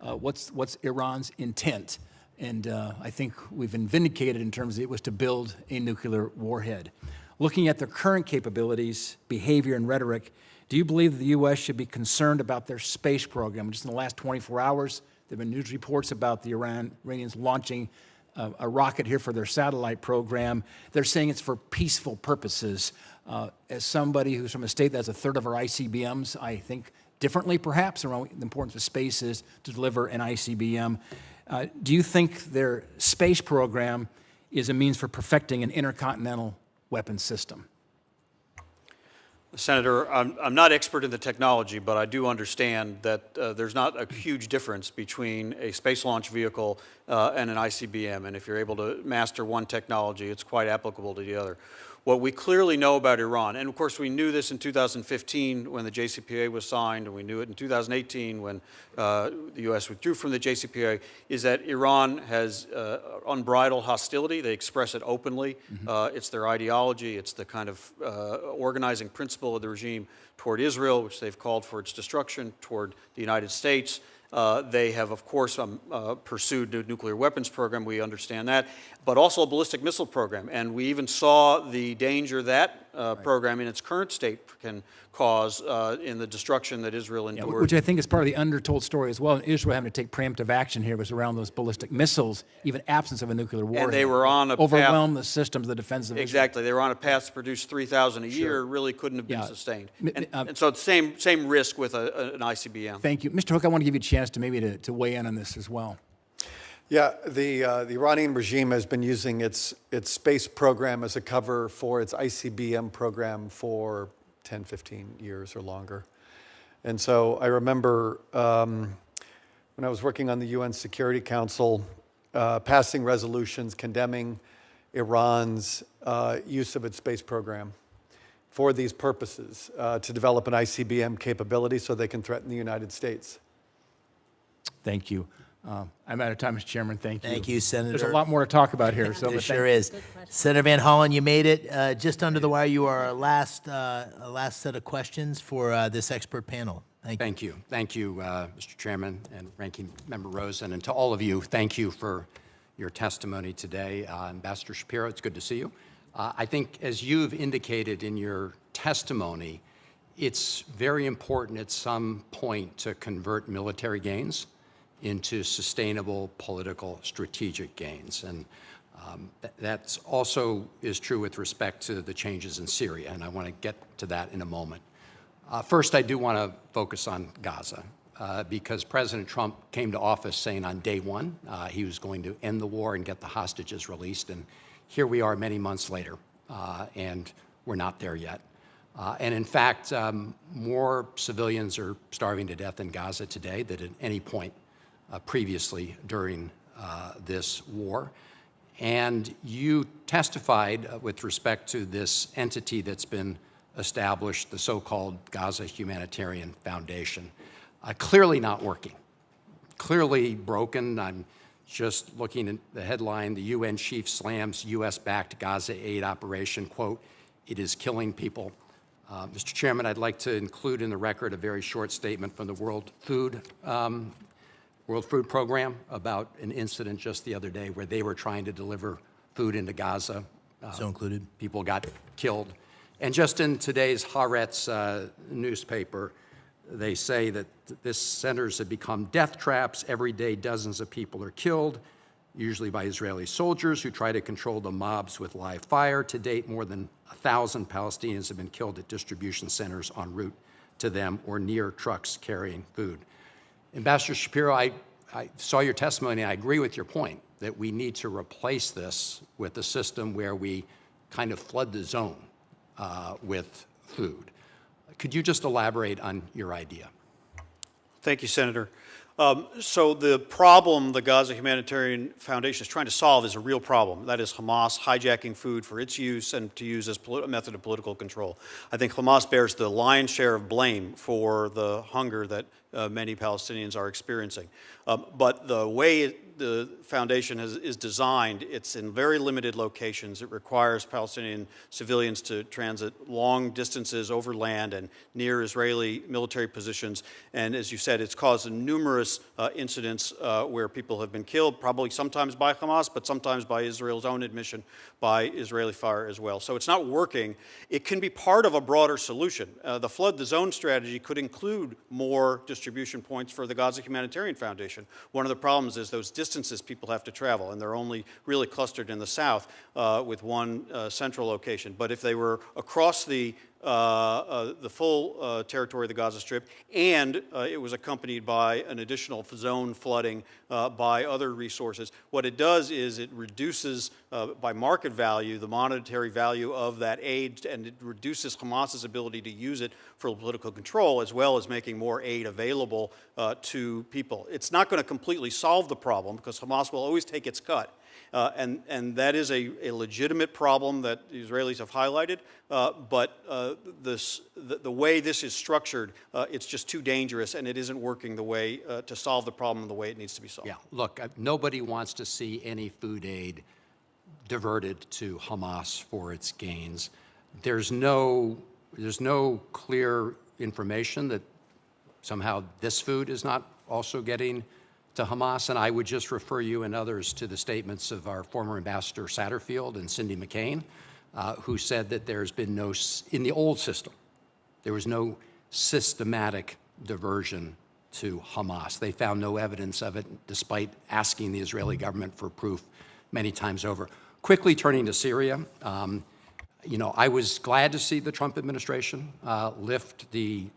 I: What's Iran's intent? And I think we've been vindicated in terms of it was to build a nuclear warhead. Looking at their current capabilities, behavior, and rhetoric, do you believe that the U.S. should be concerned about their space program? Just in the last 24 hours, there have been news reports about the Iranians launching a rocket here for their satellite program. They're saying it's for peaceful purposes. As somebody who's from a state that's a third of our ICBMs, I think differently perhaps around the importance of space is to deliver an ICBM. Do you think their space program is a means for perfecting an intercontinental weapons system?
D: Senator, I'm not expert in the technology, but I do understand that there's not a huge difference between a space launch vehicle and an ICBM. And if you're able to master one technology, it's quite applicable to the other. What we clearly know about Iran, and of course we knew this in 2015 when the JCPOA was signed, and we knew it in 2018 when the U.S. withdrew from the JCPOA, is that Iran has unbridled hostility. They express it openly. It's their ideology. It's the kind of organizing principle of the regime toward Israel, which they've called for its destruction, toward the United States. They have, of course, pursued a nuclear weapons program. We understand that, but also a ballistic missile program. And we even saw the danger that program in its current state can cause in the destruction that Israel endured.
I: Which I think is part of the undertold story as well. Israel having to take preemptive action here was around those ballistic missiles, even absence of a nuclear warhead.
D: And they were on a
I: overwhelmed the systems, the defense of Israel.
D: Exactly. They were on a path to produce 3,000 a year. Really couldn't have been sustained. And so the same risk with an ICBM.
I: Thank you. Mr. Hook, I want to give you a chance to maybe to weigh in on this as well.
C: Yeah, the Iranian regime has been using its space program as a cover for its ICBM program for 10, 15 years or longer. And so I remember when I was working on the UN Security Council, passing resolutions condemning Iran's use of its space program for these purposes, to develop an ICBM capability so they can threaten the United States.
I: Thank you. I'm out of time, Mr. Chairman. Thank you.
A: Thank you, Senator.
I: There's a lot more to talk about here. So
A: There sure is. Senator Van Hollen, you made it just under the wire. You are our last set of questions for this expert panel. Thank you.
J: Thank you, Mr. Chairman and Ranking Member Rosen, and to all of you, thank you for your testimony today. Ambassador Shapiro, it's good to see you. I think, as you've indicated in your testimony, it's very important at some point to convert military gains into sustainable political strategic gains. And that also is true with respect to the changes in Syria, and I want to get to that in a moment. First, I do want to focus on Gaza, because President Trump came to office saying on day one he was going to end the war and get the hostages released, and here we are many months later, and we're not there yet. And in fact, more civilians are starving to death in Gaza today than at any point previously during this war. And you testified with respect to this entity that's been established, the so-called Gaza Humanitarian Foundation. Clearly not working, clearly broken. I'm just looking at the headline, the UN chief slams U.S.-backed Gaza aid operation, quote, "It is killing people." Mr. Chairman, I'd like to include in the record a very short statement from the World Food Program about an incident just the other day where they were trying to deliver food into Gaza.
A: So included.
J: People got killed. And just in today's Haaretz newspaper, they say that this centers have become death traps. Every day, dozens of people are killed, usually by Israeli soldiers who try to control the mobs with live fire. To date, more than 1,000 Palestinians have been killed at distribution centers en route to them or near trucks carrying food. Ambassador Shapiro, I saw your testimony. I agree with your point that we need to replace this with a system where we kind of flood the zone with food. Could you just elaborate on your idea?
D: Thank you, Senator. So the problem the Gaza Humanitarian Foundation is trying to solve is a real problem. That is Hamas hijacking food for its use and to use as a method of political control. I think Hamas bears the lion's share of blame for the hunger that many Palestinians are experiencing. But the way the foundation is designed, it's in very limited locations. It requires Palestinian civilians to transit long distances over land and near Israeli military positions. And as you said, it's caused numerous incidents where people have been killed, probably sometimes by Hamas, but sometimes by Israel's own admission, by Israeli fire as well. So it's not working. It can be part of a broader solution. The Flood the Zone strategy could include more distribution points for the Gaza Humanitarian Foundation. One of the problems is those distances people have to travel, and they're only really clustered in the south with one central location. But if they were across the full territory of the Gaza Strip, and it was accompanied by an additional zone flooding by other resources, what it does is it reduces, by market value, the monetary value of that aid, and it reduces Hamas's ability to use it for political control, as well as making more aid available to people. It's not going to completely solve the problem, because Hamas will always take its cut. And that is a legitimate problem that the Israelis have highlighted, but the way this is structured, it's just too dangerous, and it isn't working the way to solve the problem the way it needs to be solved.
J: Yeah, look, nobody wants to see any food aid diverted to Hamas for its gains. There's no clear information that somehow this food is not also getting to Hamas, and I would just refer you and others to the statements of our former Ambassador Satterfield and Cindy McCain, who said that there's been in the old system, there was no systematic diversion to Hamas. They found no evidence of it, despite asking the Israeli government for proof many times over. Quickly turning to Syria, I was glad to see the Trump administration lift the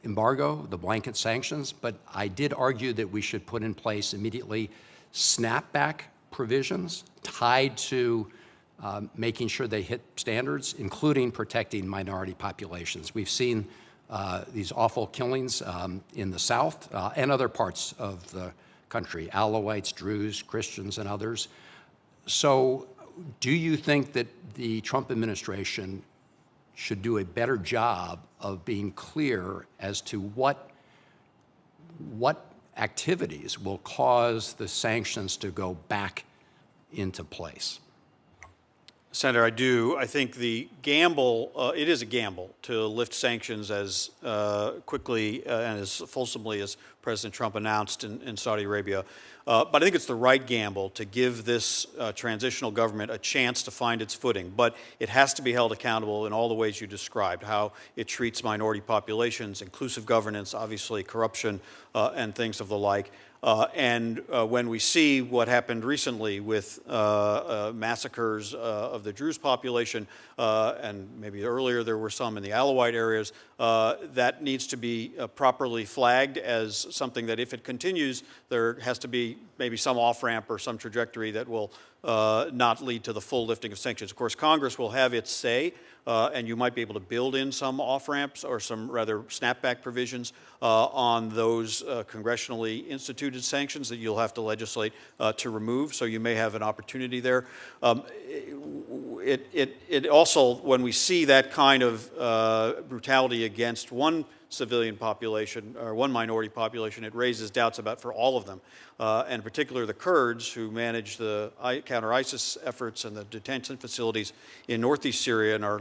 J: embargo, the blanket sanctions, but I did argue that we should put in place immediately snapback provisions tied to making sure they hit standards, including protecting minority populations. We've seen these awful killings in the South and other parts of the country, Alawites, Druze, Christians, and others. So do you think that the Trump administration should do a better job of being clear as to what activities will cause the sanctions to go back into place?
D: Senator, I do. I think the gamble, it is a gamble to lift sanctions as quickly and as fulsomely as President Trump announced in Saudi Arabia. But I think it's the right gamble to give this transitional government a chance to find its footing. But it has to be held accountable in all the ways you described, how it treats minority populations, inclusive governance, obviously corruption, and things of the like. And when we see what happened recently with massacres of the Druze population, and maybe earlier there were some in the Alawite areas, that needs to be properly flagged as something that if it continues, there has to be maybe some off-ramp or some trajectory that will not lead to the full lifting of sanctions. Of course, Congress will have its say, and you might be able to build in some off-ramps or some rather snapback provisions on those congressionally instituted sanctions that you'll have to legislate to remove, so you may have an opportunity there. It also, when we see that kind of brutality against one civilian population or one minority population, it raises doubts about for all of them, and in particular the Kurds who manage the counter-ISIS efforts and the detention facilities in northeast Syria and are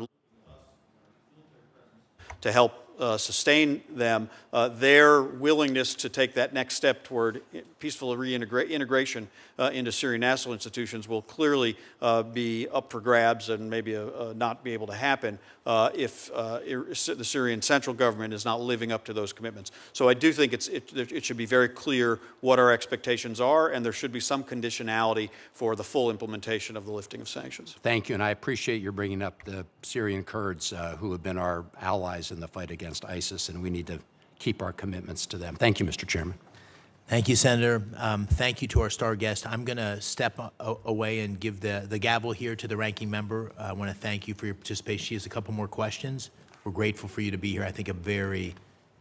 D: to help sustain them. Their willingness to take that next step toward peaceful integration into Syrian national institutions will clearly be up for grabs and maybe not be able to happen if the Syrian central government is not living up to those commitments. So I do think it should be very clear what our expectations are, and there should be some conditionality for the full implementation of the lifting of sanctions.
J: Thank you, and I appreciate your bringing up the Syrian Kurds who have been our allies in the fight against ISIS, and we need to keep our commitments to them. Thank you, Mr. Chairman.
A: Thank you, Senator. Thank you to our star guest. I'm going to step away and give the gavel here to the ranking member. I want to thank you for your participation. She has a couple more questions. We're grateful for you to be here. I think a very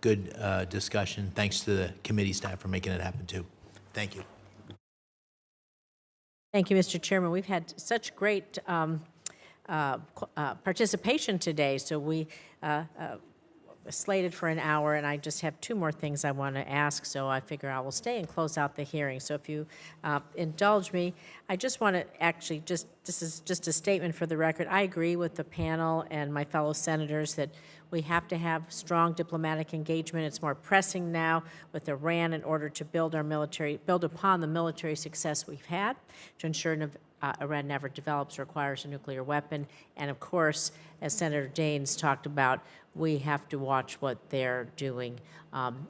A: good discussion. Thanks to the committee staff for making it happen, too. Thank you.
B: Thank you, Mr. Chairman. We've had such great participation today, so we slated for an hour, and I just have two more things I want to ask, so I figure I will stay and close out the hearing. So if you indulge me, I just want to actually this is just a statement for the record. I agree with the panel and my fellow senators that we have to have strong diplomatic engagement. It's more pressing now with Iran in order to build upon the military success we've had to ensure Iran never develops or acquires a nuclear weapon. And of course, as Senator Daines talked about, we have to watch what they're doing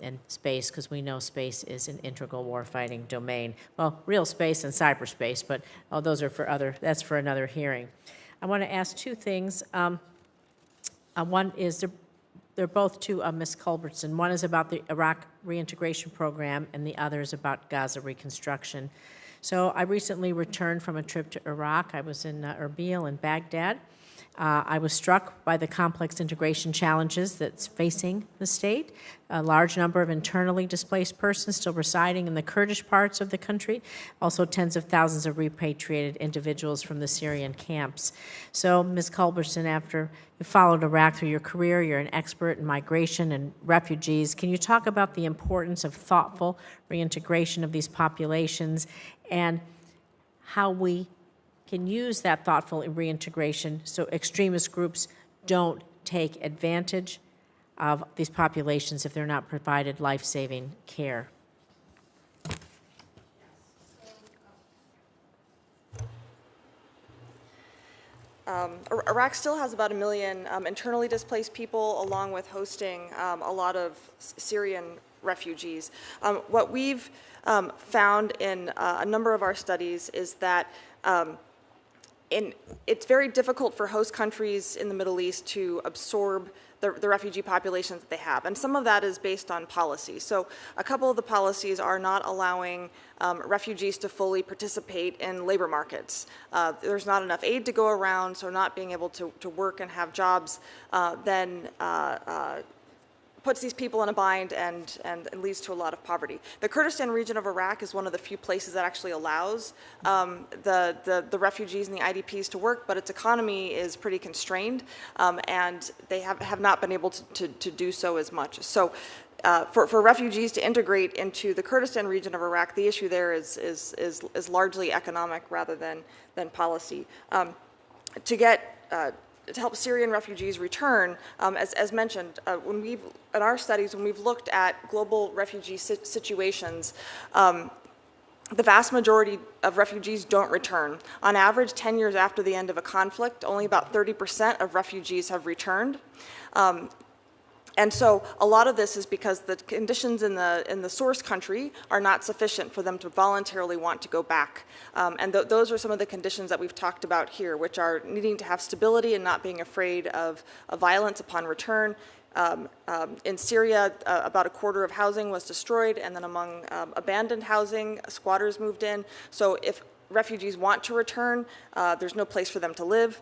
B: in space, because we know space is an integral warfighting domain. Well, real space and cyberspace, but those are that's for another hearing. I want to ask two things. One is, they're both to Ms. Culbertson. One is about the Iraq reintegration program, and the other is about Gaza reconstruction. So I recently returned from a trip to Iraq. I was in Erbil and Baghdad. I was struck by the complex integration challenges that's facing the state. A large number of internally displaced persons still residing in the Kurdish parts of the country, also tens of thousands of repatriated individuals from the Syrian camps. So, Ms. Culbertson, after you followed Iraq through your career, you're an expert in migration and refugees. Can you talk about the importance of thoughtful reintegration of these populations and how we can use that thoughtful reintegration so extremist groups don't take advantage of these populations if they're not provided life-saving care?
F: Iraq still has about 1 million internally displaced people, along with hosting a lot of Syrian refugees. What we've found in a number of our studies is that it's very difficult for host countries in the Middle East to absorb the refugee populations that they have. And some of that is based on policy. So a couple of the policies are not allowing refugees to fully participate in labor markets. There's not enough aid to go around, so not being able to work and have jobs then puts these people in a bind and leads to a lot of poverty. The Kurdistan region of Iraq is one of the few places that actually allows the refugees and the IDPs to work, but its economy is pretty constrained, and they have not been able to do so as much. So for refugees to integrate into the Kurdistan region of Iraq, the issue there is largely economic rather than policy. To help Syrian refugees return, as mentioned, in our studies, when we've looked at global refugee situations, the vast majority of refugees don't return. On average, 10 years after the end of a conflict, only about 30% of refugees have returned. And so a lot of this is because the conditions in the source country are not sufficient for them to voluntarily want to go back. And those are some of the conditions that we've talked about here, which are needing to have stability and not being afraid of violence upon return. In Syria, about a quarter of housing was destroyed, and then among abandoned housing, squatters moved in. So if refugees want to return, there's no place for them to live.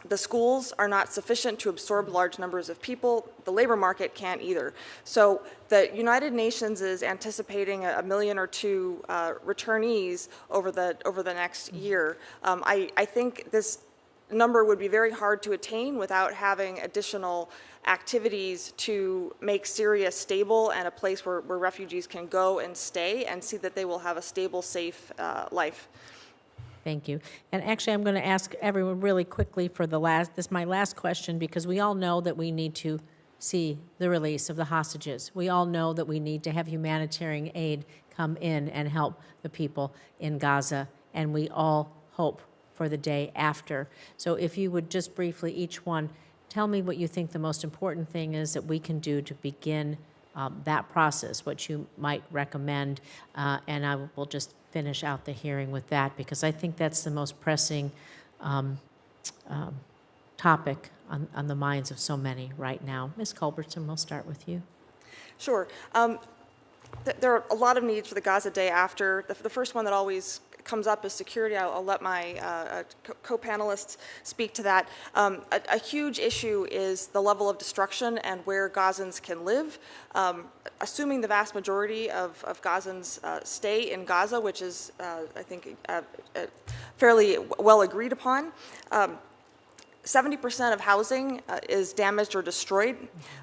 F: The schools are not sufficient to absorb large numbers of people. The labor market can't either. So the United Nations is anticipating 1 million or 2 returnees over the next year. I think this number would be very hard to attain without having additional activities to make Syria stable and a place where refugees can go and stay and see that they will have a stable, safe life.
B: Thank you. And actually, I'm going to ask everyone really quickly for this is my last question, because we all know that we need to see the release of the hostages. We all know that we need to have humanitarian aid come in and help the people in Gaza, and we all hope for the day after. So if you would just briefly, each one, tell me what you think the most important thing is that we can do to begin that process, what you might recommend, and I will just finish out the hearing with that, because I think that's the most pressing topic on the minds of so many right now. Ms. Culbertson, we'll start with you.
F: Sure. There are a lot of needs for the Gaza day after. The first one that always comes up is security. I'll let my co-panelists speak to that. A huge issue is the level of destruction and where Gazans can live. Assuming the vast majority of Gazans stay in Gaza, which is, I think, fairly well agreed upon, 70% of housing is damaged or destroyed,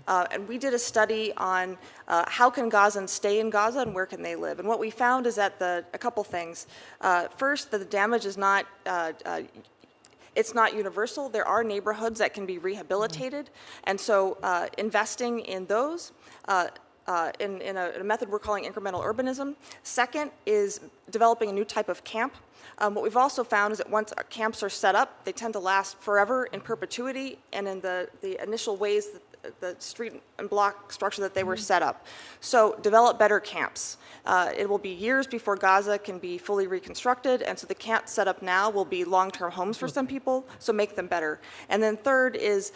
F: and we did a study on how can Gazans stay in Gaza and where can they live. And what we found is that a couple things. First, that the damage is not it's not universal. There are neighborhoods that can be rehabilitated, and so investing in those. In a method we're calling incremental urbanism. Second is developing a new type of camp. What we've also found is that once our camps are set up, they tend to last forever in perpetuity and in the initial ways that the street and block structure that they were set up. So develop better camps. It will be years before Gaza can be fully reconstructed, and so the camps set up now will be long-term homes for some people, so make them better. And then third is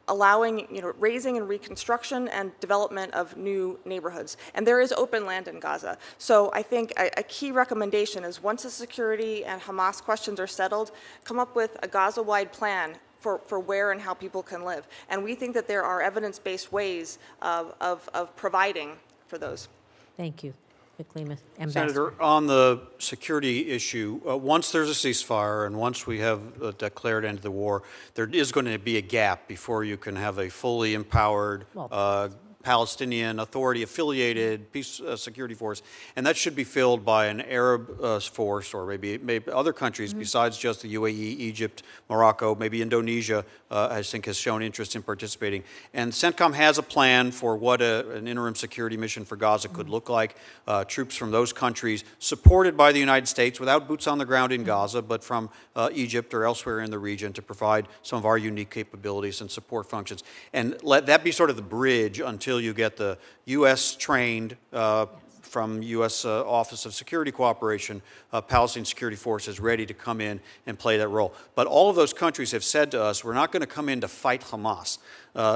F: allowing, raising and reconstruction and development of new neighborhoods. And there is open land in Gaza. So I think a key recommendation is once the security and Hamas questions are settled, come up with a Gaza-wide plan for where and how people can live. And we think that there are evidence-based ways of providing for those.
B: Thank you. Quickly, Ambassador.
D: Senator, on the security issue, once there's a ceasefire and once we have a declared end to the war, there is going to be a gap before you can have a fully empowered Palestinian Authority-affiliated peace security force, and that should be filled by an Arab force, or maybe other countries besides just the UAE, Egypt, Morocco, maybe Indonesia, I think has shown interest in participating. And CENTCOM has a plan for what an interim security mission for Gaza could look like. Troops from those countries, supported by the United States, without boots on the ground in Gaza, but from Egypt or elsewhere in the region to provide some of our unique capabilities and support functions. And let that be sort of the bridge until you get the U.S. trained from U.S. Office of Security Cooperation, Palestinian Security Forces ready to come in and play that role. But all of those countries have said to us, we're not going to come in to fight Hamas.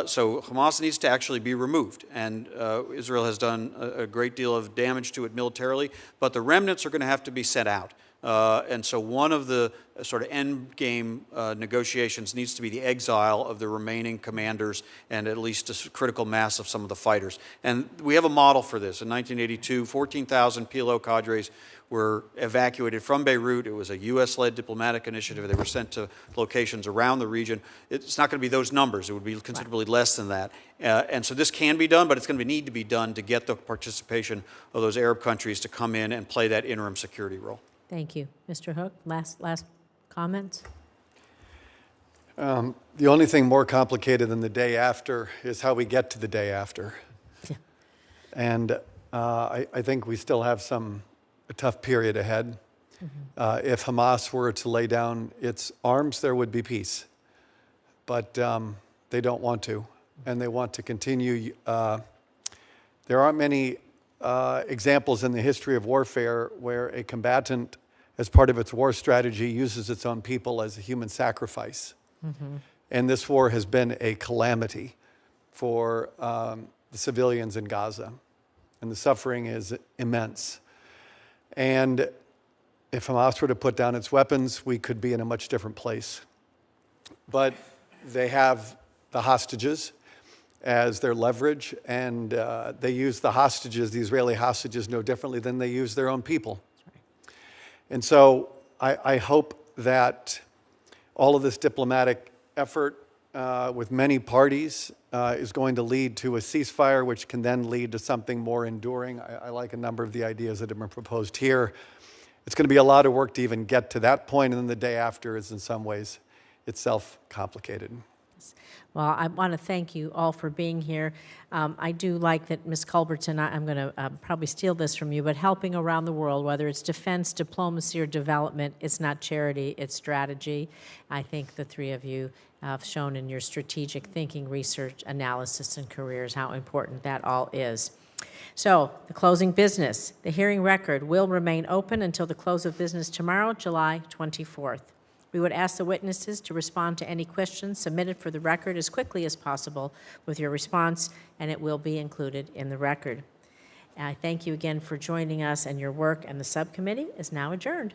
D: So Hamas needs to actually be removed. And Israel has done a great deal of damage to it militarily, but the remnants are going to have to be sent out. And so one of the sort of end game negotiations needs to be the exile of the remaining commanders and at least a critical mass of some of the fighters. And we have a model for this. In 1982, 14,000 PLO cadres were evacuated from Beirut. It was a U.S.-led diplomatic initiative. They were sent to locations around the region. It's not going to be those numbers. It would be considerably less than that. And so this can be done, but it's going to need to be done to get the participation of those Arab countries to come in and play that interim security role.
B: Thank you. Mr. Hook, last comments?
C: The only thing more complicated than the day after is how we get to the day after.
B: Yeah.
C: And I think we still have a tough period ahead. If Hamas were to lay down its arms, there would be peace. But they don't want to, and they want to continue. There aren't many examples in the history of warfare where a combatant, as part of its war strategy, uses its own people as a human sacrifice. And this war has been a calamity for the civilians in Gaza. And the suffering is immense. And if Hamas were to put down its weapons, we could be in a much different place. But they have the hostages as their leverage, and they use the hostages, the Israeli hostages, no differently than they use their own people. And so I hope that all of this diplomatic effort with many parties is going to lead to a ceasefire, which can then lead to something more enduring. I like a number of the ideas that have been proposed here. It's going to be a lot of work to even get to that point, and then the day after is in some ways itself complicated.
B: Well, I want to thank you all for being here. I do like that, Ms. Culbertson, I'm going to probably steal this from you, but helping around the world, whether it's defense, diplomacy, or development, it's not charity, it's strategy. I think the three of you have shown in your strategic thinking, research, analysis, and careers how important that all is. So, the closing business. The hearing record will remain open until the close of business tomorrow, July 24th. We would ask the witnesses to respond to any questions submitted for the record as quickly as possible with your response, and it will be included in the record. And I thank you again for joining us and your work, and the subcommittee is now adjourned.